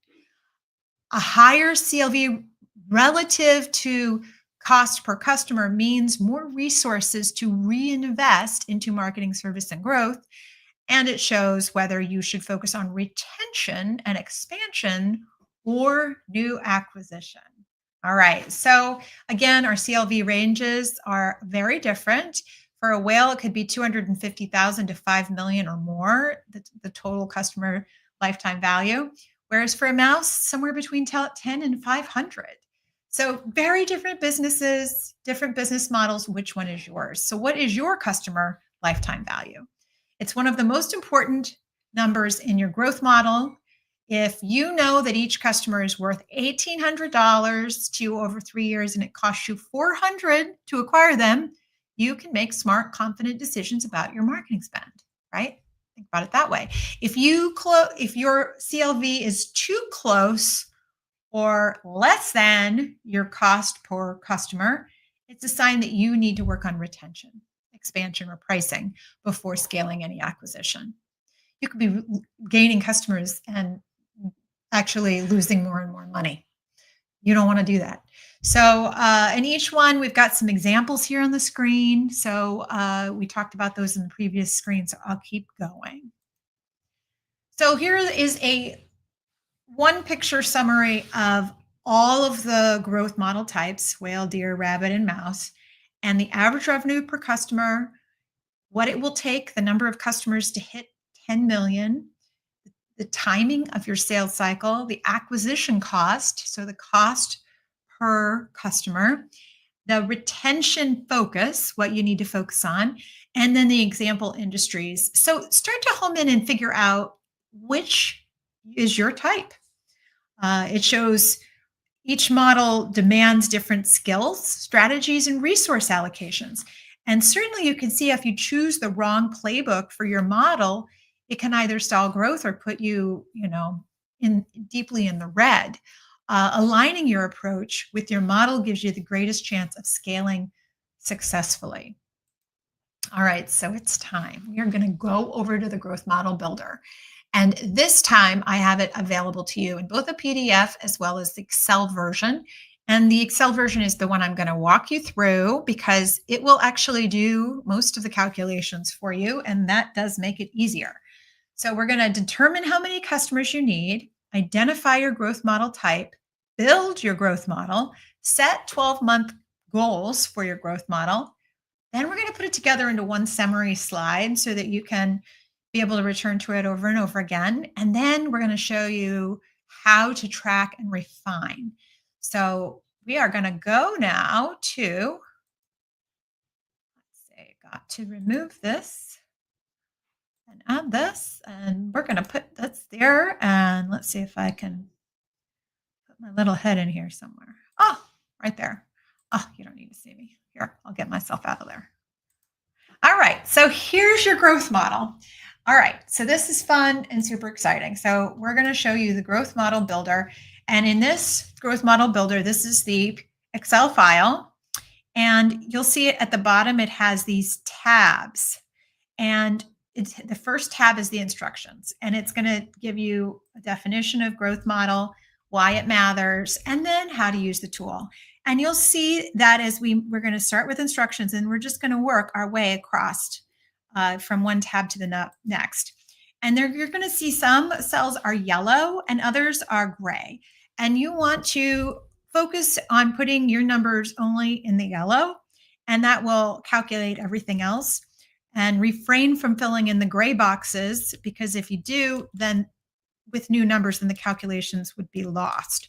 A higher CLV relative to cost per customer means more resources to reinvest into marketing, service, and growth. And it shows whether you should focus on retention and expansion or new acquisition. All right. So again, our CLV ranges are very different. For a whale, it could be 250,000 to 5 million or more, the total customer lifetime value. Whereas for a mouse, somewhere between 10 and 500. So very different businesses, different business models. Which one is yours? So what is your customer lifetime value? It's one of the most important numbers in your growth model. If you know that each customer is worth $1,800 to you over 3 years and it costs you $400 to acquire them, you can make smart, confident decisions about your marketing spend, right? Think about it that way. If your CLV is too close or less than your cost per customer, it's a sign that you need to work on retention, expansion, or pricing before scaling any acquisition. You could be gaining customers and actually losing more and more money. You don't want to do that. So in each one, we've got some examples here on the screen. So we talked about those in the previous screen, so I'll keep going. So here is a one picture summary of all of the growth model types: whale, deer, rabbit, and mouse, and the average revenue per customer, what it will take, the number of customers to hit 10 million, the timing of your sales cycle, the acquisition cost, so the cost per customer, the retention focus, what you need to focus on, and then the example industries. So start to home in and figure out which is your type. It shows each model demands different skills, strategies, and resource allocations. And certainly you can see if you choose the wrong playbook for your model, it can either stall growth or put you, deeply in the red. Aligning your approach with your model gives you the greatest chance of scaling successfully. All right, so it's time. We are going to go over to the Growth Model Builder. And this time I have it available to you in both a PDF as well as the Excel version. And the Excel version is the one I'm going to walk you through because it will actually do most of the calculations for you, and that does make it easier. So we're going to determine how many customers you need, identify your growth model type, build your growth model, set 12-month goals for your growth model. Then we're going to put it together into one summary slide so that you can be able to return to it over and over again. And then we're going to show you how to track and refine. So we are going to go now to, let's say, got to remove this and add this. And we're going to put this there. And let's see if I can put my little head in here somewhere. Oh, right there. Oh, you don't need to see me. Here, I'll get myself out of there. All right, so here's your growth model. All right, so this is fun and super exciting. So we're going to show you the growth model builder. And in this growth model builder, this is the Excel file. And you'll see it at the bottom, it has these tabs. And the first tab is the instructions. And it's going to give you a definition of growth model, why it matters, and then how to use the tool. And you'll see that as we're going to start with instructions, and we're just going to work our way across from one tab to the next. And you're going to see some cells are yellow and others are gray. And you want to focus on putting your numbers only in the yellow, and that will calculate everything else. And refrain from filling in the gray boxes, because if you do, then with new numbers, then the calculations would be lost.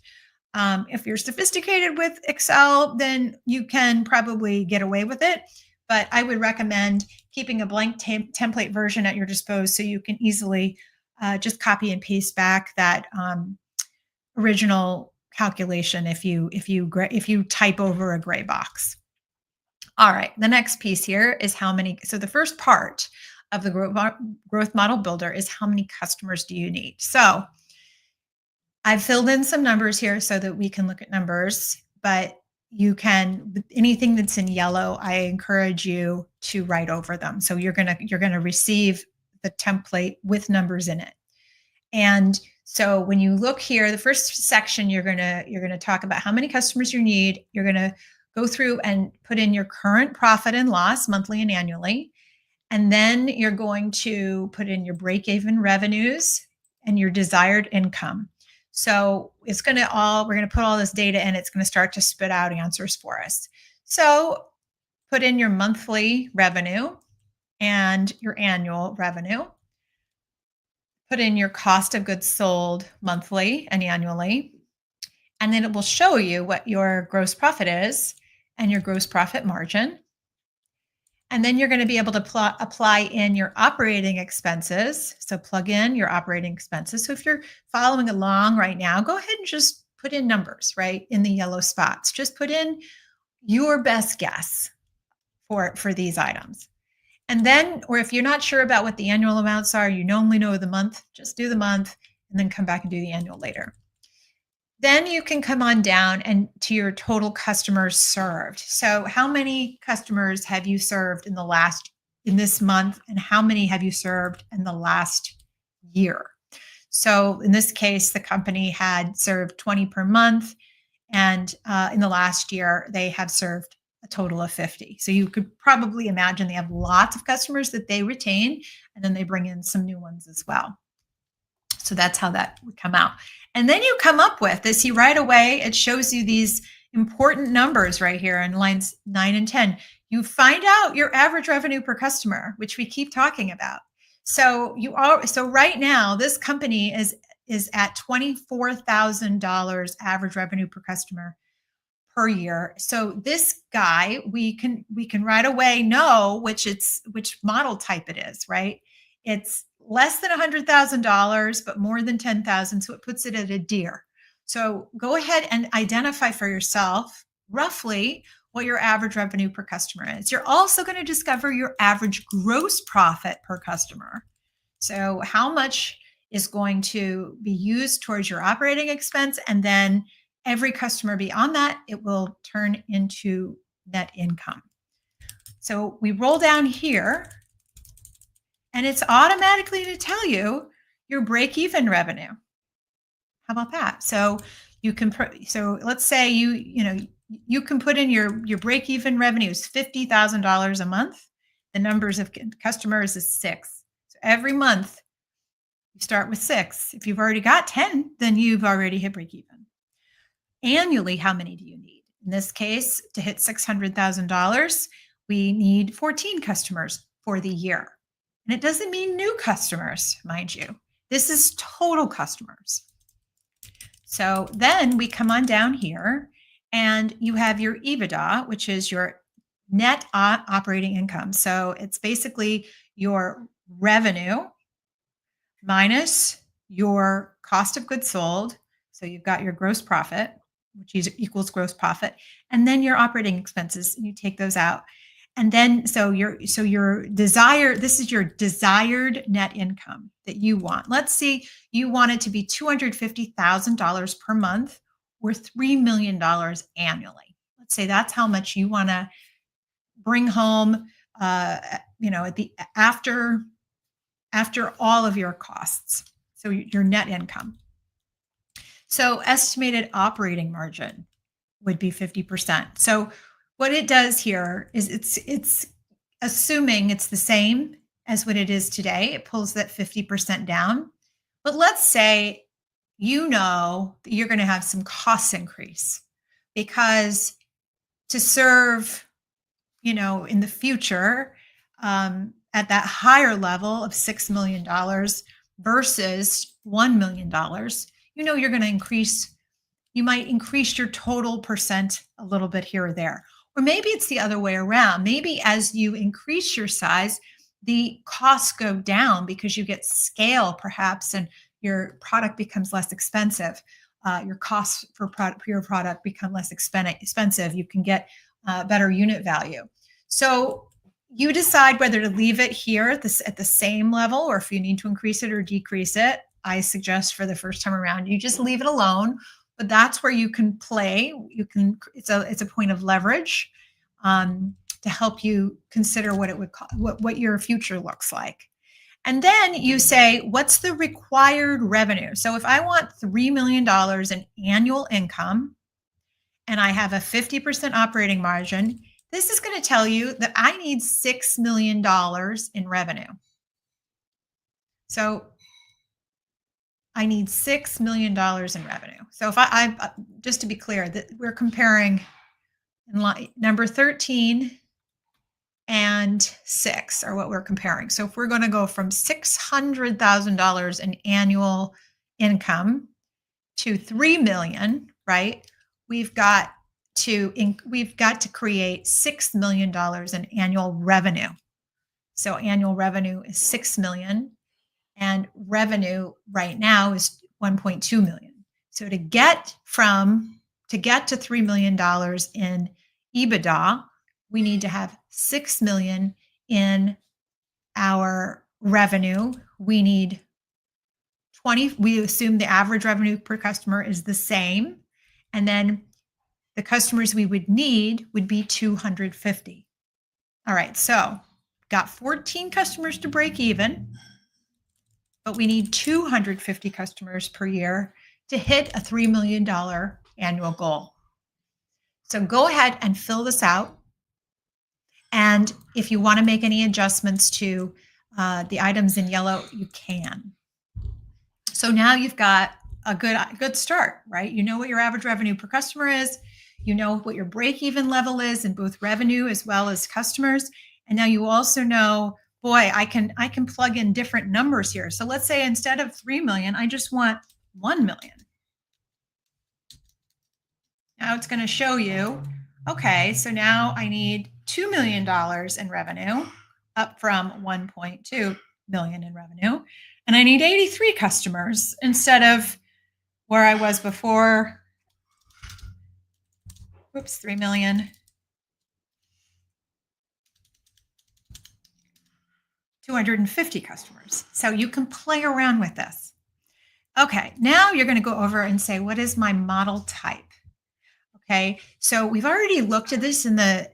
If you're sophisticated with Excel, then you can probably get away with it. But I would recommend keeping a blank template version at your disposal so you can easily just copy and paste back that original calculation if you type over a gray box. All right, the next piece here is how many. So the first part of the growth model builder is how many customers do you need? So I've filled in some numbers here so that we can look at numbers, but you can, anything that's in yellow, I encourage you to write over them. So you're gonna receive the template with numbers in it. And so when you look here, the first section, you're gonna talk about how many customers you need. You're gonna go through and put in your current profit and loss monthly and annually. And then you're going to put in your break-even revenues and your desired income. So we're going to put all this data in. It's going to start to spit out answers for us. So put in your monthly revenue and your annual revenue. Put in your cost of goods sold monthly and annually. And then it will show you what your gross profit is and your gross profit margin. And then you're going to be able to apply in your operating expenses. So plug in your operating expenses. So if you're following along right now, go ahead and just put in numbers, right, in the yellow spots. Just put in your best guess for these items. And then, or if you're not sure about what the annual amounts are, you only know the month, just do the month and then come back and do the annual later. Then you can come on down and to your total customers served. So how many customers have you served in this month, and how many have you served in the last year? So in this case, the company had served 20 per month, and in the last year, they have served a total of 50. So you could probably imagine they have lots of customers that they retain, and then they bring in some new ones as well. So that's how that would come out. And then you come up with this. Right away, it shows you these important numbers right here in lines 9 and 10. You find out your average revenue per customer, which we keep talking about. So right now, this company is at $24,000 average revenue per customer per year. So this guy, we can right away know which model type it is, right? It's less than $100,000, but more than 10,000. So it puts it at a deer. So go ahead and identify for yourself roughly what your average revenue per customer is. You're also going to discover your average gross profit per customer. So how much is going to be used towards your operating expense. And then every customer beyond that, it will turn into net income. So we roll down here, and it's automatically to tell you your break-even revenue. How about that? So you can, so let's say you can put in your break-even revenue is $50,000 a month. The numbers of customers is 6. So every month you start with 6. If you've already got 10, then you've already hit break-even. Annually, how many do you need? In this case, to hit $600,000, we need 14 customers for the year. And it doesn't mean new customers, mind you. This is total customers. So then we come on down here and you have your EBITDA, which is your net operating income. So it's basically your revenue minus your cost of goods sold. So you've got your gross profit, which equals gross profit, and then your operating expenses, you take those out. And then this is your desired net income that you want. Let's say you want it to be $250,000 per month or $3 million annually. Let's say that's how much you want to bring home, at the after all of your costs. So your net income. So estimated operating margin would be 50%. So what it does here is it's assuming it's the same as what it is today. It pulls that 50% down. But let's say that you're going to have some cost increase because to serve, in the future at that higher level of $6 million versus $1 million, you're going to increase. You might increase your total percent a little bit here or there. Or maybe it's the other way around. Maybe as you increase your size, the costs go down because you get scale perhaps, and your product becomes less expensive. Your costs for your product become less expensive. You can get better unit value. So you decide whether to leave it here at the same level, or if you need to increase it or decrease it. I suggest for the first time around, you just leave it alone. But that's where you can play. It's a point of leverage to help you consider what it would what your future looks like. And then you say, what's the required revenue? So if I want $3 million in annual income and I have a 50% operating margin, this is going to tell you that I need $6 million in revenue. So I need $6 million in revenue. So if I just to be clear, that we're comparing number 13 and 6 are what we're comparing. So if we're going to go from $600,000 in annual income to $3 million, right? We've got to create $6 million in annual revenue. So annual revenue is $6 million. And revenue right now is 1.2 million. So to get to $3 million in EBITDA, we need to have 6 million in our revenue. We need 20. We assume the average revenue per customer is the same. And then the customers we would need would be 250. All right. So got 14 customers to break even, but we need 250 customers per year to hit a $3 million annual goal. So go ahead and fill this out. And if you want to make any adjustments to the items in yellow, you can. So now you've got a good start, right? You know what your average revenue per customer is. You know what your break-even level is in both revenue as well as customers. And now you also know, boy, I can plug in different numbers here. So let's say instead of 3 million, I just want 1 million. Now it's going to show you, okay, so now I need $2 million in revenue, up from 1.2 million in revenue. And I need 83 customers instead of where I was before. 3 million. 250 customers. So you can play around with this. Okay, now you're going to go over and say, what is my model type? Okay, so we've already looked at this in the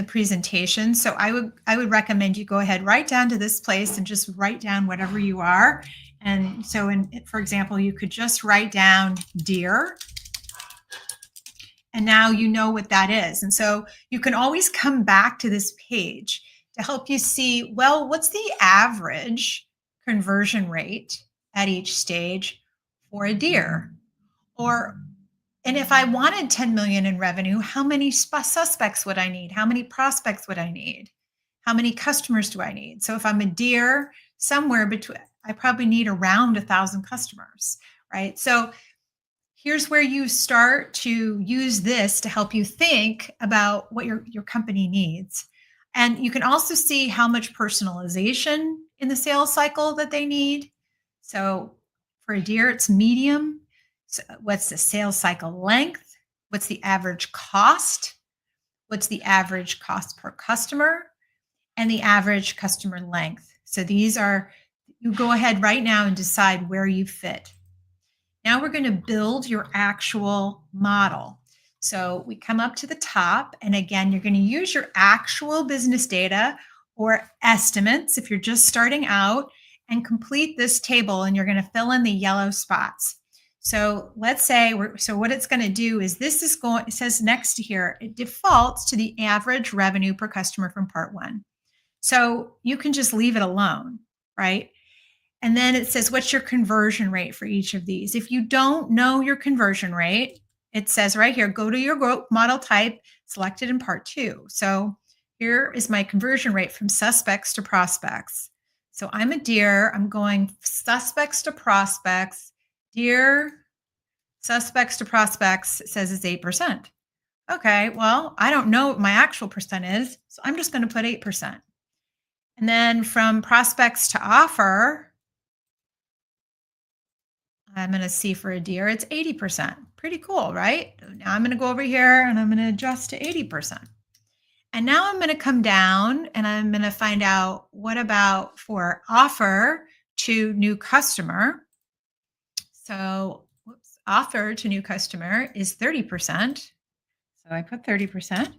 presentation. So I would recommend you go ahead right down to this place and just write down whatever you are. And so for example, you could just write down deer, and now you know what that is. And so you can always come back to this page to help you see, well, what's the average conversion rate at each stage for a deer? Or and if I wanted 10 million in revenue, how many suspects would I need? How many prospects would I need? How many customers do I need? So if I'm a deer, somewhere between, I probably need around 1,000 customers, right? So here's where you start to use this to help you think about what your company needs. And you can also see how much personalization in the sales cycle that they need. So for a deer, it's medium. So what's the sales cycle length? What's the average cost? What's the average cost per customer? And the average customer length. So these are, you go ahead right now and decide where you fit. Now we're going to build your actual model. So we come up to the top, and again, you're going to use your actual business data or estimates if you're just starting out, and complete this table, and you're going to fill in the yellow spots. So let's say, so what it's going to do is it says next to here, it defaults to the average revenue per customer from part one. So you can just leave it alone, right? And then it says, what's your conversion rate for each of these? If you don't know your conversion rate, it says right here, go to your model type selected in part two. So here is my conversion rate from suspects to prospects. So I'm a deer, I'm going suspects to prospects, deer, suspects to prospects, it says it's 8%. Okay, well, I don't know what my actual percent is, so I'm just going to put 8%. And then from prospects to offer, I'm going to see for a deer, it's 80%. Pretty cool, right? Now I'm going to go over here and I'm going to adjust to 80%. And now I'm going to come down and I'm going to find out what about for offer to new customer. So offer to new customer is 30%. So I put 30%.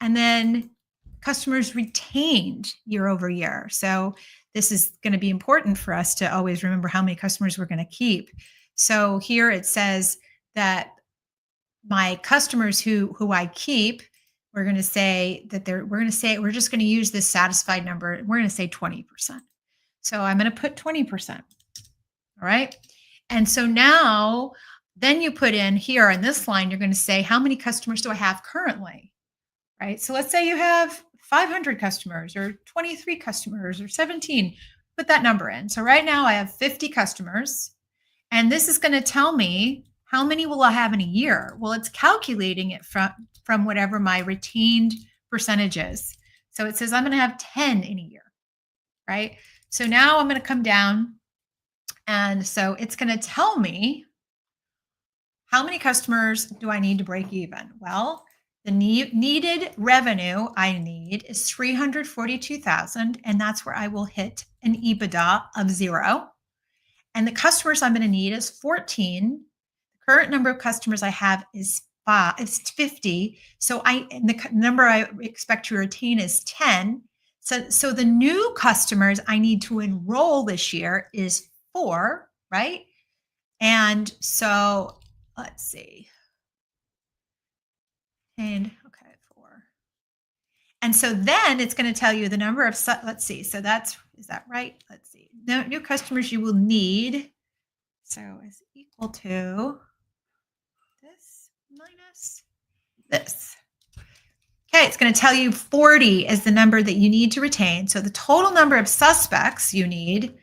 And then customers retained year over year. So this is going to be important for us to always remember how many customers we're going to keep. So here it says that my customers who I keep, we're going to say that we're just going to use this satisfied number. We're going to say 20%. So I'm going to put 20%. All right. And so now then you put in here on this line, you're going to say, how many customers do I have currently? Right. So let's say you have 500 customers or 23 customers or 17, put that number in. So right now I have 50 customers, and this is going to tell me how many will I have in a year? Well, it's calculating it from whatever my retained percentage is. So it says I'm going to have 10 in a year, right? So now I'm going to come down, and so it's going to tell me how many customers do I need to break even? Well, the needed revenue I need is 342,000, and that's where I will hit an EBITDA of 0. And the customers I'm going to need is 14. The current number of customers I have is 50. So the number I expect to retain is 10. So the new customers I need to enroll this year is 4, right? And so let's see. And okay, 4. And so then it's going to tell you the number of, let's see. So is that right? Let's see. New customers you will need. So is equal to this minus this. Okay, it's going to tell you 40 is the number that you need to retain. So the total number of suspects you need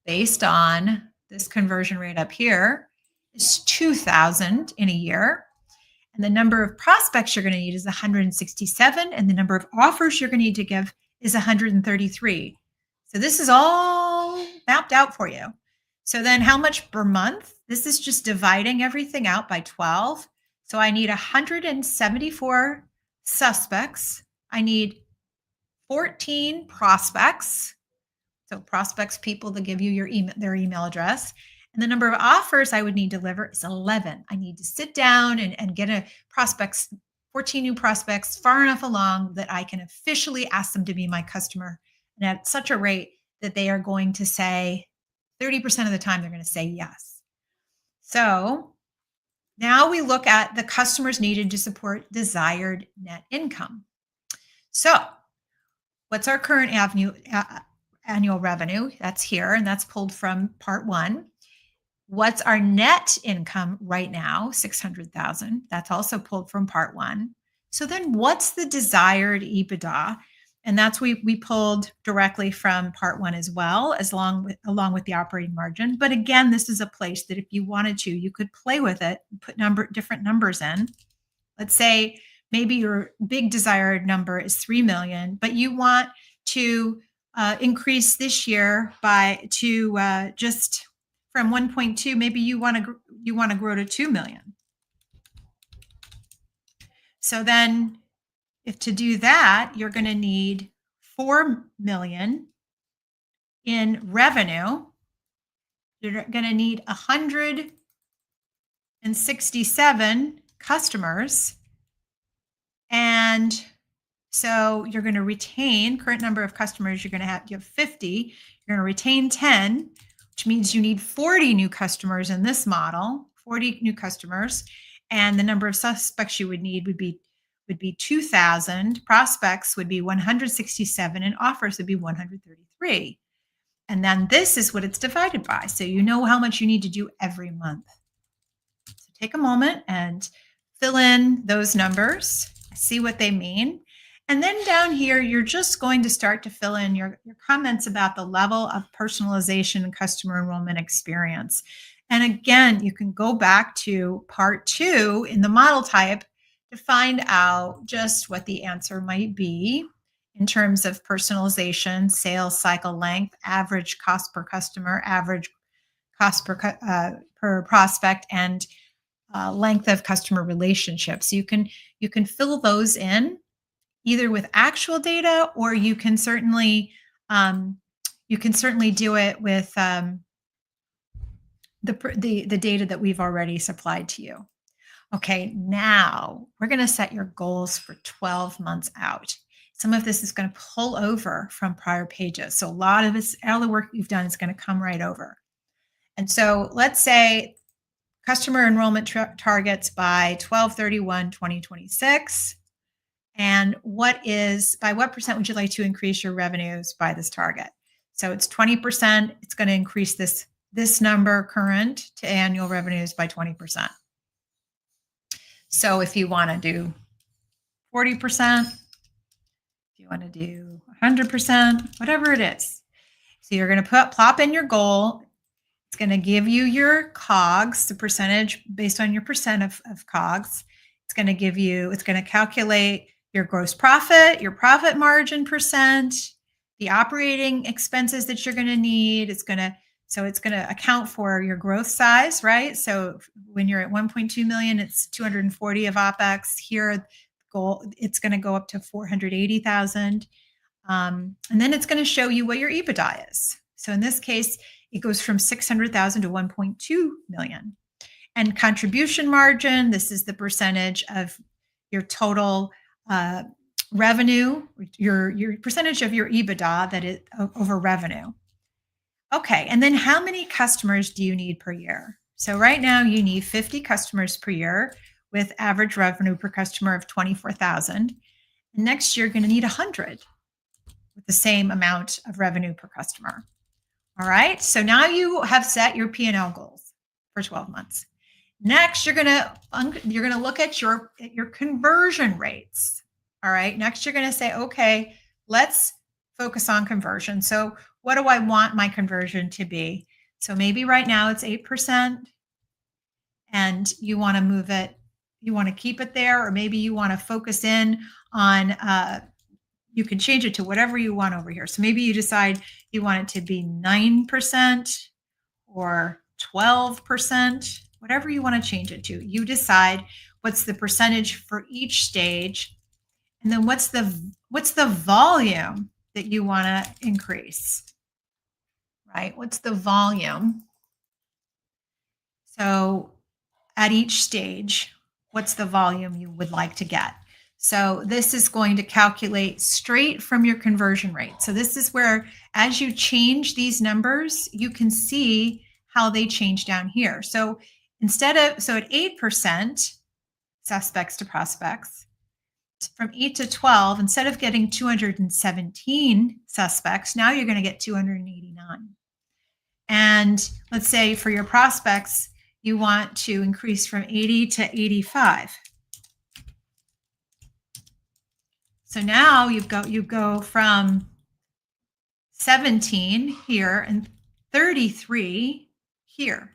based on this conversion rate up here is 2,000 in a year. And the number of prospects you're going to need is 167. And the number of offers you're going to need to give is 133. So this is all mapped out for you. So then how much per month? This is just dividing everything out by 12. So I need 174 suspects. I need 14 prospects. So prospects, people that give you their email address. And the number of offers I would need to deliver is 11. I need to sit down and get 14 new prospects far enough along that I can officially ask them to be my customer. And at such a rate that they are going to say 30% of the time, they're going to say yes. So now we look at the customers needed to support desired net income. So what's our current annual revenue? That's here, and that's pulled from part 1. What's our net income right now? 600,000. That's also pulled from part 1. So then what's the desired EBITDA? And that's we pulled directly from part 1 as well, along with the operating margin. But again, this is a place that if you wanted to, you could play with it, put different numbers in. Let's say maybe your big desired number is 3 million, but you want to increase this year to just from 1.2. Maybe you want to grow to 2 million. So then, if to do that, you're going to need 4 million in revenue. You're going to need 167 customers. And so you're going to retain current number of customers. You have 50. You're going to retain 10, which means you need 40 new customers in this model, 40 new customers. And the number of suspects you would need would be 2,000. Prospects would be 167, and offers would be 133. And then this is what it's divided by. So you know how much you need to do every month. So take a moment and fill in those numbers, see what they mean. And then down here, you're just going to start to fill in your comments about the level of personalization and customer enrollment experience. And again, you can go back to part 2 in the model type to find out just what the answer might be in terms of personalization, sales cycle length, average cost per customer, average cost per prospect, and length of customer relationships. You can fill those in either with actual data, or you can certainly do it with the data that we've already supplied to you. Okay, now we're going to set your goals for 12 months out. Some of this is going to pull over from prior pages. So a lot of all the work we've done is going to come right over. And so let's say customer enrollment targets by 12/31/2026. And by what percent would you like to increase your revenues by this target? So it's 20%. It's going to increase this number current to annual revenues by 20%. So if you want to do 40%, if you want to do 100%, whatever it is. So you're going to plop in your goal. It's going to give you your COGS, the percentage based on your percent of COGS. It's going to calculate your gross profit, your profit margin percent, the operating expenses that you're going to need. It's going to account for your growth size, right? So when you're at 1.2 million, it's 240 of OpEx. Here, it's going to go up to 480,000. And then it's going to show you what your EBITDA is. So in this case, it goes from 600,000 to 1.2 million. And contribution margin, this is the percentage of your total revenue, your percentage of your EBITDA over revenue. Okay, and then how many customers do you need per year? So right now you need 50 customers per year with average revenue per customer of 24,000. Next year, you're going to need 100 with the same amount of revenue per customer. All right, so now you have set your P&L goals for 12 months. Next, you're going to look at your conversion rates. All right, next you're going to say, okay, let's focus on conversion. So what do I want my conversion to be? So maybe right now it's 8%, and you want to move it, you want to keep it there, or maybe you want to focus in on, you can change it to whatever you want over here. So maybe you decide you want it to be 9% or 12%, whatever you want to change it to. You decide what's the percentage for each stage, and then what's the volume that you want to increase, right? What's the volume So at each stage, what's the volume you would like to get? So this is going to calculate straight from your conversion rate. So this is where, as you change these numbers, you can see how they change down here. So at 8% suspects to prospects, from 8 to 12, instead of getting 217 suspects, now you're going to get 289. And let's say for your prospects, you want to increase from 80 to 85. So now you go from 17 here and 33 here,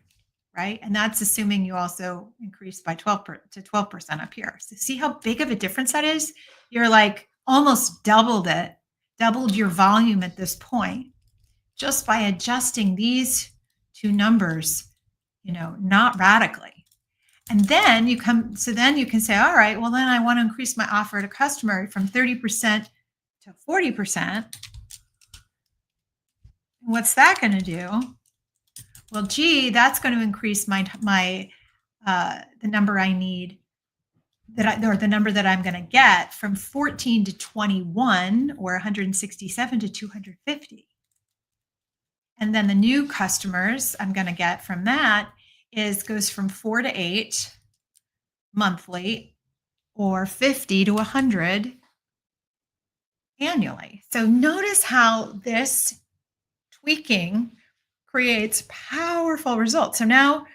right? And that's assuming you also increase by 12% up here. So see how big of a difference that is? You're like almost doubled your volume at this point, just by adjusting these two numbers, not radically. And then you can say, all right, well, then I want to increase my offer to customer from 30% to 40%. What's that going to do? Well, gee, that's going to increase the number I need, or the number that I'm going to get, from 14 to 21, or 167 to 250. And then the new customers I'm going to get from that goes from 4 to 8 monthly, or 50 to 100 annually. So notice how this tweaking creates powerful results. So now,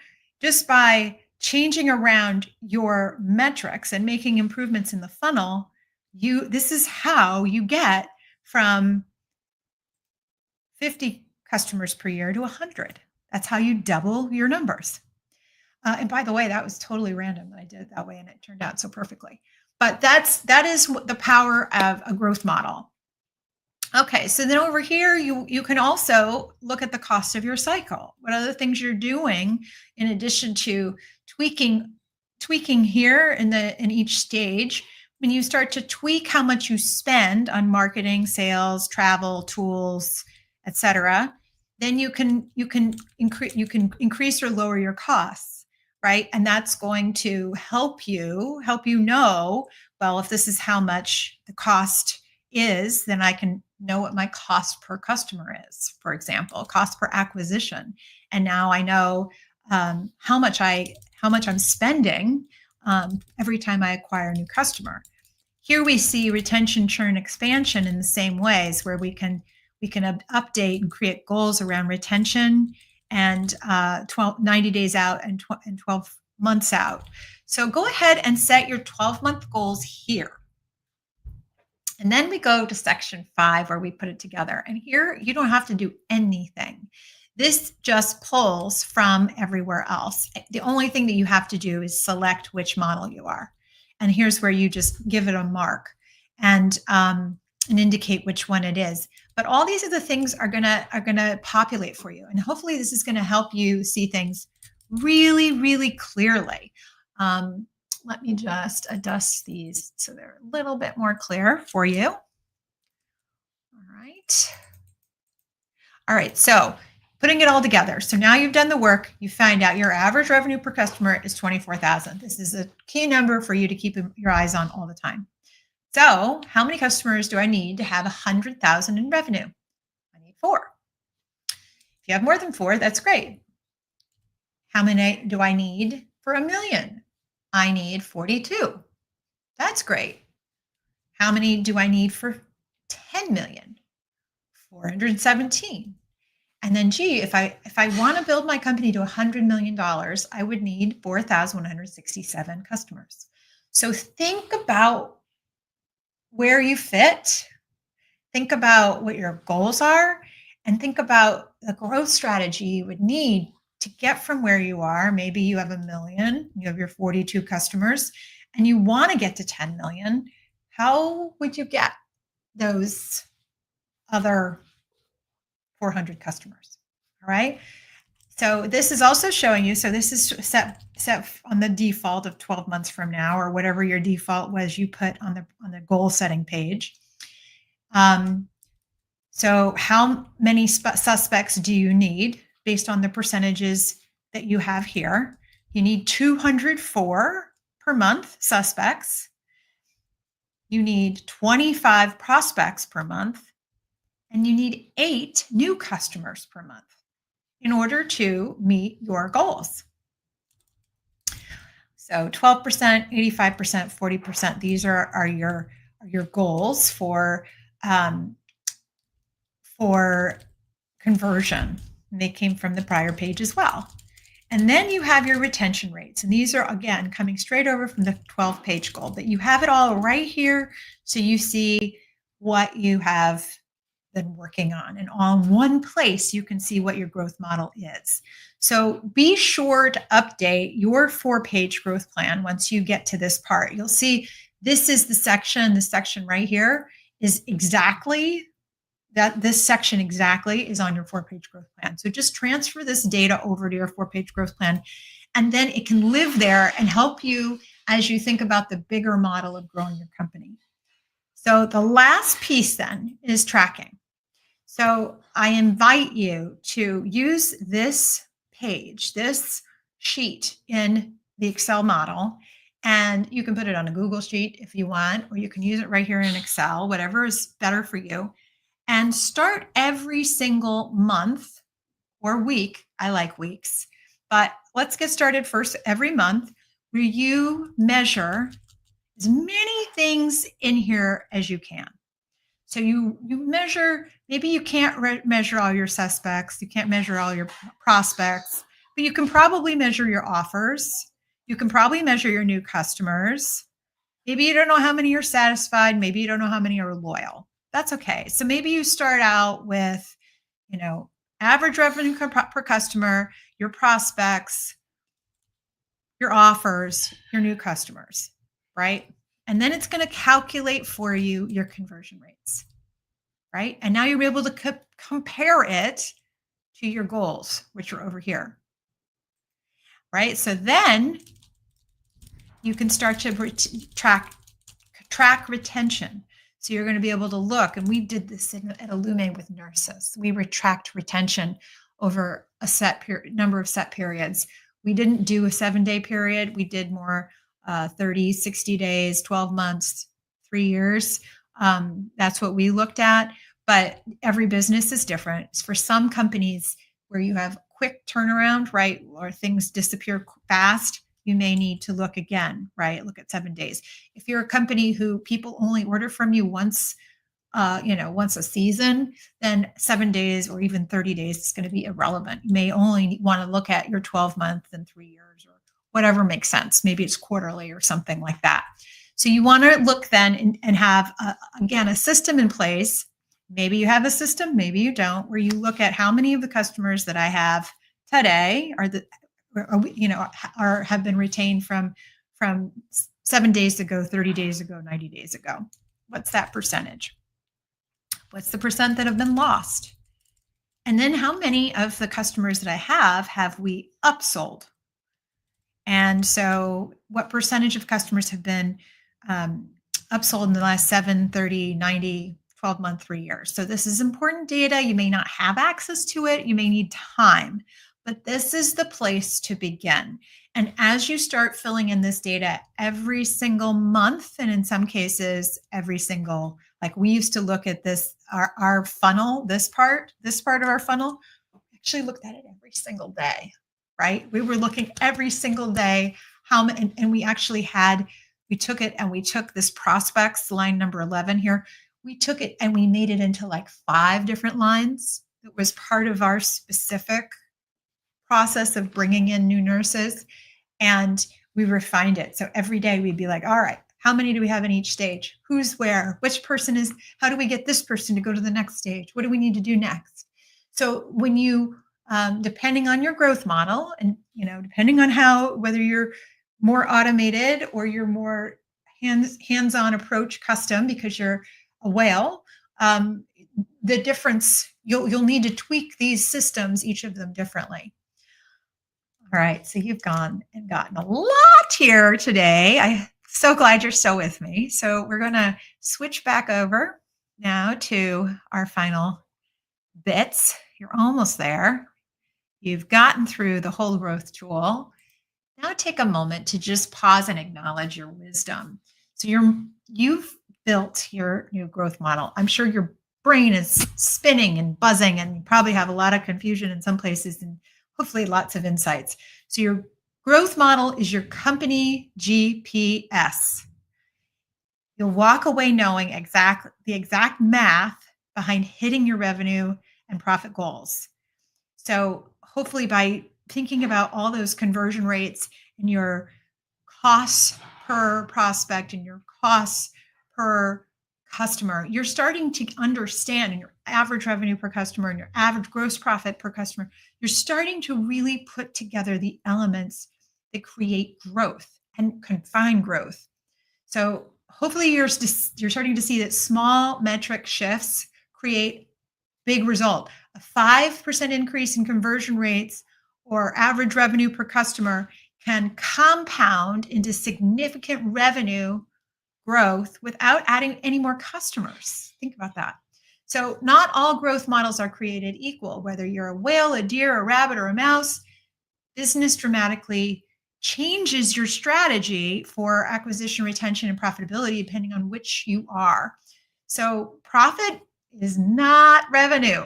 just by changing around your metrics and making improvements in the funnel, this is how you get from 50 customers per year to 100. That's how you double your numbers. And by the way, that was totally random that I did it that way, and it turned out so perfectly. But that is the power of a growth model. Okay, so then over here, you can also look at the cost of your cycle. What other things you're doing in addition to tweaking here in each stage. When you start to tweak how much you spend on marketing, sales, travel, tools, etc., then you can increase or lower your costs, right? And that's going to help you know, well, if this is how much the cost is, then I can know what my cost per customer is, for example, cost per acquisition. And now I know how much I'm spending every time I acquire a new customer. Here we see retention, churn, expansion in the same ways, where we can update and create goals around retention and 90 days out and 12 months out. So go ahead and set your 12-month goals here. And then we go to section 5, where we put it together. And here you don't have to do anything. This just pulls from everywhere else. The only thing that you have to do is select which model you are. And here's where you just give it a mark and indicate which one it is. But all these other things are gonna populate for you. And hopefully this is gonna help you see things really, really clearly. Let me just adjust these so they're a little bit more clear for you. All right, so putting it all together. So now you've done the work, you find out your average revenue per customer is 24,000. This is a key number for you to keep your eyes on all the time. So how many customers do I need to have 100,000 in revenue? I need 4. If you have more than 4, that's great. How many do I need for 1 million? I need 42. That's great. How many do I need for 10 million? 417. And then, gee, if I want to build my company to $100 million, I would need 4,167 customers. So think about where you fit. Think about what your goals are, and think about the growth strategy you would need to get from where you are. Maybe you have 1 million, you have your 42 customers, and you want to get to 10 million. How would you get those other 400 customers? All right. So this is also showing you, so this is set on the default of 12 months from now, or whatever your default was you put on the goal setting page. So how many suspects do you need based on the percentages that you have here? You need 204 per month suspects. You need 25 prospects per month, and you need 8 new customers per month in order to meet your goals. So 12%, 85%, 40%, these are your goals um, for conversion. And they came from the prior page as well. And then you have your retention rates. And these are, again, coming straight over from the 12-page goal. But you have it all right here so you see what you have been working on. And all in one place, you can see what your growth model is. So be sure to update your 4-page growth plan once you get to this part. You'll see this is the section right here is exactly that this section exactly is on your 4-page growth plan. So just transfer this data over to your 4-page growth plan, and then it can live there and help you as you think about the bigger model of growing your company. So the last piece then is tracking. So I invite you to use this page, this sheet in the Excel model, and you can put it on a Google sheet if you want, or you can use it right here in Excel, whatever is better for you. And start every single month or week. I like weeks, but let's get started first every month where you measure as many things in here as you can. So you measure, maybe you can't measure all your suspects, you can't measure all your prospects, but you can probably measure your offers. You can probably measure your new customers. Maybe you don't know how many are satisfied. Maybe you don't know how many are loyal. That's okay. So maybe you start out with, average revenue per customer, your prospects, your offers, your new customers, right? And then it's going to calculate for you your conversion rates, right? And now you're able to compare it to your goals, which are over here, right? So then you can start to track retention. So you're going to be able to look, and we did this at Illume with nurses. We tracked retention over a number of set periods. We didn't do a 7-day period. We did more 30, 60 days, 12 months, 3 years. That's what we looked at. But every business is different. For some companies where you have quick turnaround, right, or things disappear fast, you may need to look again, right? Look at 7 days. If you're a company who people only order from you once a season, then 7 days or even 30 days is going to be irrelevant. You may only want to look at your 12-month and 3 years or whatever makes sense. Maybe it's quarterly or something like that. So you want to look then and have, again, a system in place. Maybe you have a system, maybe you don't, where you look at how many of the customers that I have today have been retained from 7 days ago, 30 days ago, 90 days ago. What's that percentage? What's the percent that have been lost? And then how many of the customers that I have we upsold? And so what percentage of customers have been upsold in the last 7, 30, 90, 12 month, 3 years? So this is important data. You may not have access to it. You may need time, but this is the place to begin. And as you start filling in this data every single month, and in some cases, like we used to look at this, our funnel, this part of our funnel, we actually looked at it every single day, right? We were looking every single day and we actually we took it and we took this prospects, line number 11 here, we took it and we made it into like 5 different lines. It was part of our specific process of bringing in new nurses, and we refined it. So every day we'd be like, all right, how many do we have in each stage? Who's where? Which person is, how do we get this person to go to the next stage? What do we need to do next? So when you, depending on your growth model and, depending on whether you're more automated or you're more hands-on approach custom because you're a whale, the difference, you'll need to tweak these systems, each of them differently. All right, so you've gone and gotten a lot here today. I'm so glad you're still with me. So we're going to switch back over now to our final bits. You're almost there. You've gotten through the whole growth tool. Now take a moment to just pause and acknowledge your wisdom. So you've built your new growth model. I'm sure your brain is spinning and buzzing, and you probably have a lot of confusion in some places and hopefully lots of insights. So your growth model is your company GPS. You'll walk away knowing the exact math behind hitting your revenue and profit goals. So hopefully by thinking about all those conversion rates and your costs per prospect and your costs per customer, you're starting to understand, and your average revenue per customer and your average gross profit per customer, you're starting to really put together the elements that create growth and confine growth. So hopefully you're starting to see that small metric shifts create big result. A 5% increase in conversion rates or average revenue per customer can compound into significant revenue growth without adding any more customers. Think about that. So not all growth models are created equal. Whether you're a whale, a deer, a rabbit, or a mouse, business dramatically changes your strategy for acquisition, retention, and profitability depending on which you are. So profit is not revenue.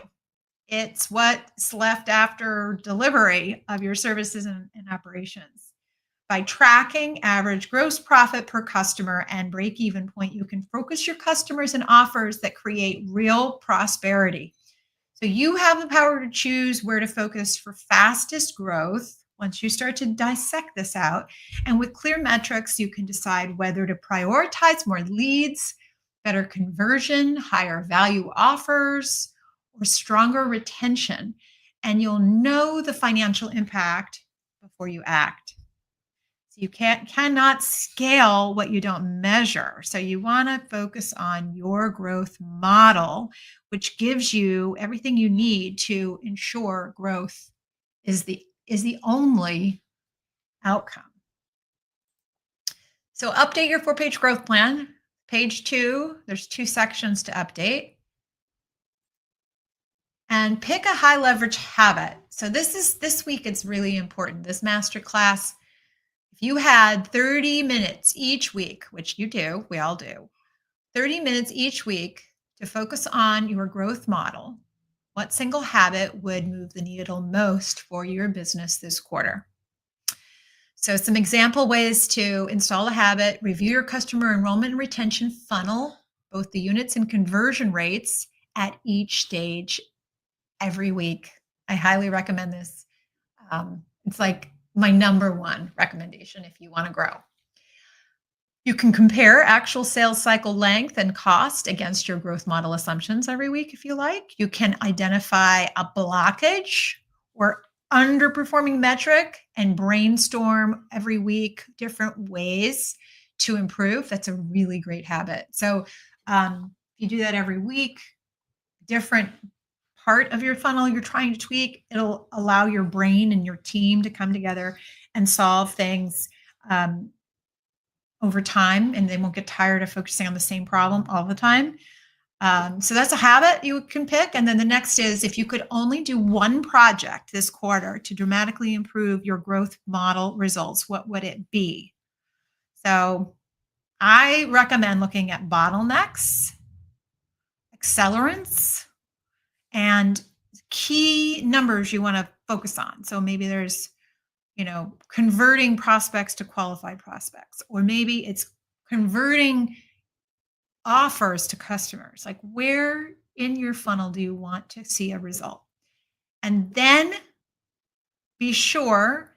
It's what's left after delivery of your services and operations. By tracking average gross profit per customer and break-even point, you can focus your customers and offers that create real prosperity. So you have the power to choose where to focus for fastest growth once you start to dissect this out. And with clear metrics, you can decide whether to prioritize more leads, better conversion, higher value offers, or stronger retention. And you'll know the financial impact before you act. So you cannot scale what you don't measure. So you want to focus on your growth model, which gives you everything you need to ensure growth is the only outcome. So update your 4-page growth plan. Page 2, there's 2 sections to update. And pick a high leverage habit. So this week, it's really important. This masterclass, if you had 30 minutes each week, which you do, we all do, 30 minutes each week to focus on your growth model, what single habit would move the needle most for your business this quarter? So some example ways to install a habit: review your customer enrollment and retention funnel, both the units and conversion rates at each stage every week. I highly recommend this. It's like my number one recommendation if you want to grow. You can compare actual sales cycle length and cost against your growth model assumptions every week if you like. You can identify a blockage or underperforming metric and brainstorm every week different ways to improve. That's a really great habit. So if you do that every week, different part of your funnel you're trying to tweak, it'll allow your brain and your team to come together and solve things over time, and they won't get tired of focusing on the same problem all the time. So that's a habit you can pick. And then the next is, if you could only do one project this quarter to dramatically improve your growth model results, what would it be? So I recommend looking at bottlenecks, accelerants, and key numbers you want to focus on. So maybe there's, converting prospects to qualified prospects, or maybe it's converting offers to customers. Like, where in your funnel do you want to see a result? And then be sure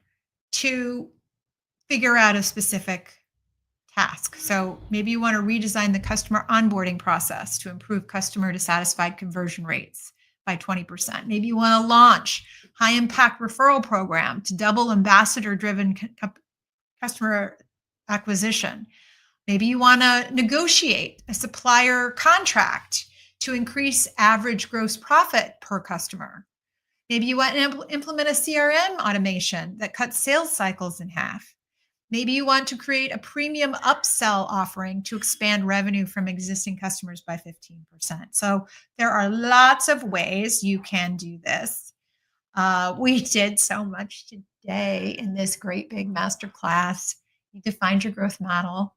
to figure out a specific task. So maybe you want to redesign the customer onboarding process to improve customer to satisfied conversion rates by 20%. Maybe you want to launch high impact referral program to double ambassador driven customer acquisition. Maybe you want to negotiate a supplier contract to increase average gross profit per customer. Maybe you want to implement a CRM automation that cuts sales cycles in half. Maybe you want to create a premium upsell offering to expand revenue from existing customers by 15%. So there are lots of ways you can do this. We did so much today in this great big master class. You defined your growth model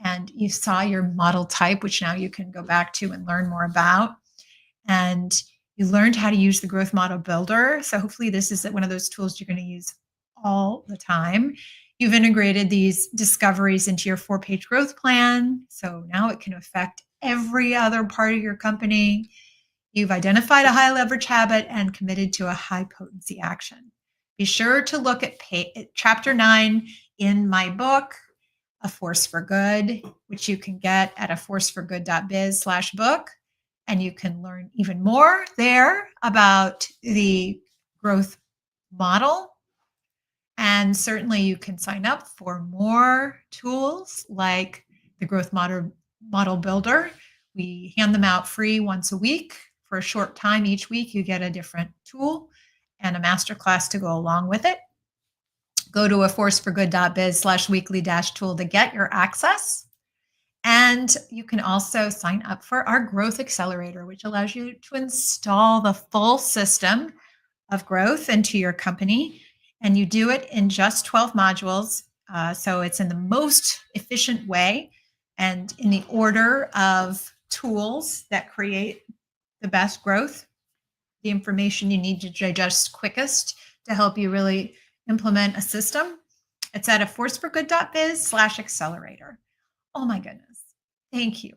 and you saw your model type, which now you can go back to and learn more about. And you learned how to use the growth model builder. So hopefully this is one of those tools you're going to use all the time. You've integrated these discoveries into your 4-page growth plan. So now it can affect every other part of your company. You've identified a high leverage habit and committed to a high potency action. Be sure to look at chapter 9 in my book, A Force for Good, which you can get at aforceforgood.biz/book. And you can learn even more there about the growth model. And certainly you can sign up for more tools like the growth model builder. We hand them out free once a week. For a short time each week, you get a different tool and a masterclass to go along with it. Go to aforceforgood.biz/weekly-tool to get your access. And you can also sign up for our growth accelerator, which allows you to install the full system of growth into your company. And you do it in just 12 modules. So it's in the most efficient way and in the order of tools that create the best growth, the information you need to digest quickest to help you really implement a system. It's at aforceforgood.biz/accelerator. Oh my goodness. Thank you.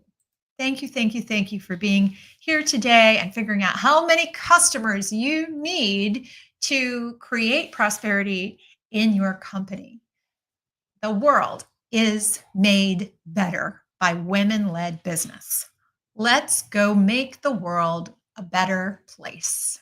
Thank you, thank you, thank you for being here today and figuring out how many customers you need to create prosperity in your company. The world is made better by women-led business. Let's go make the world a better place.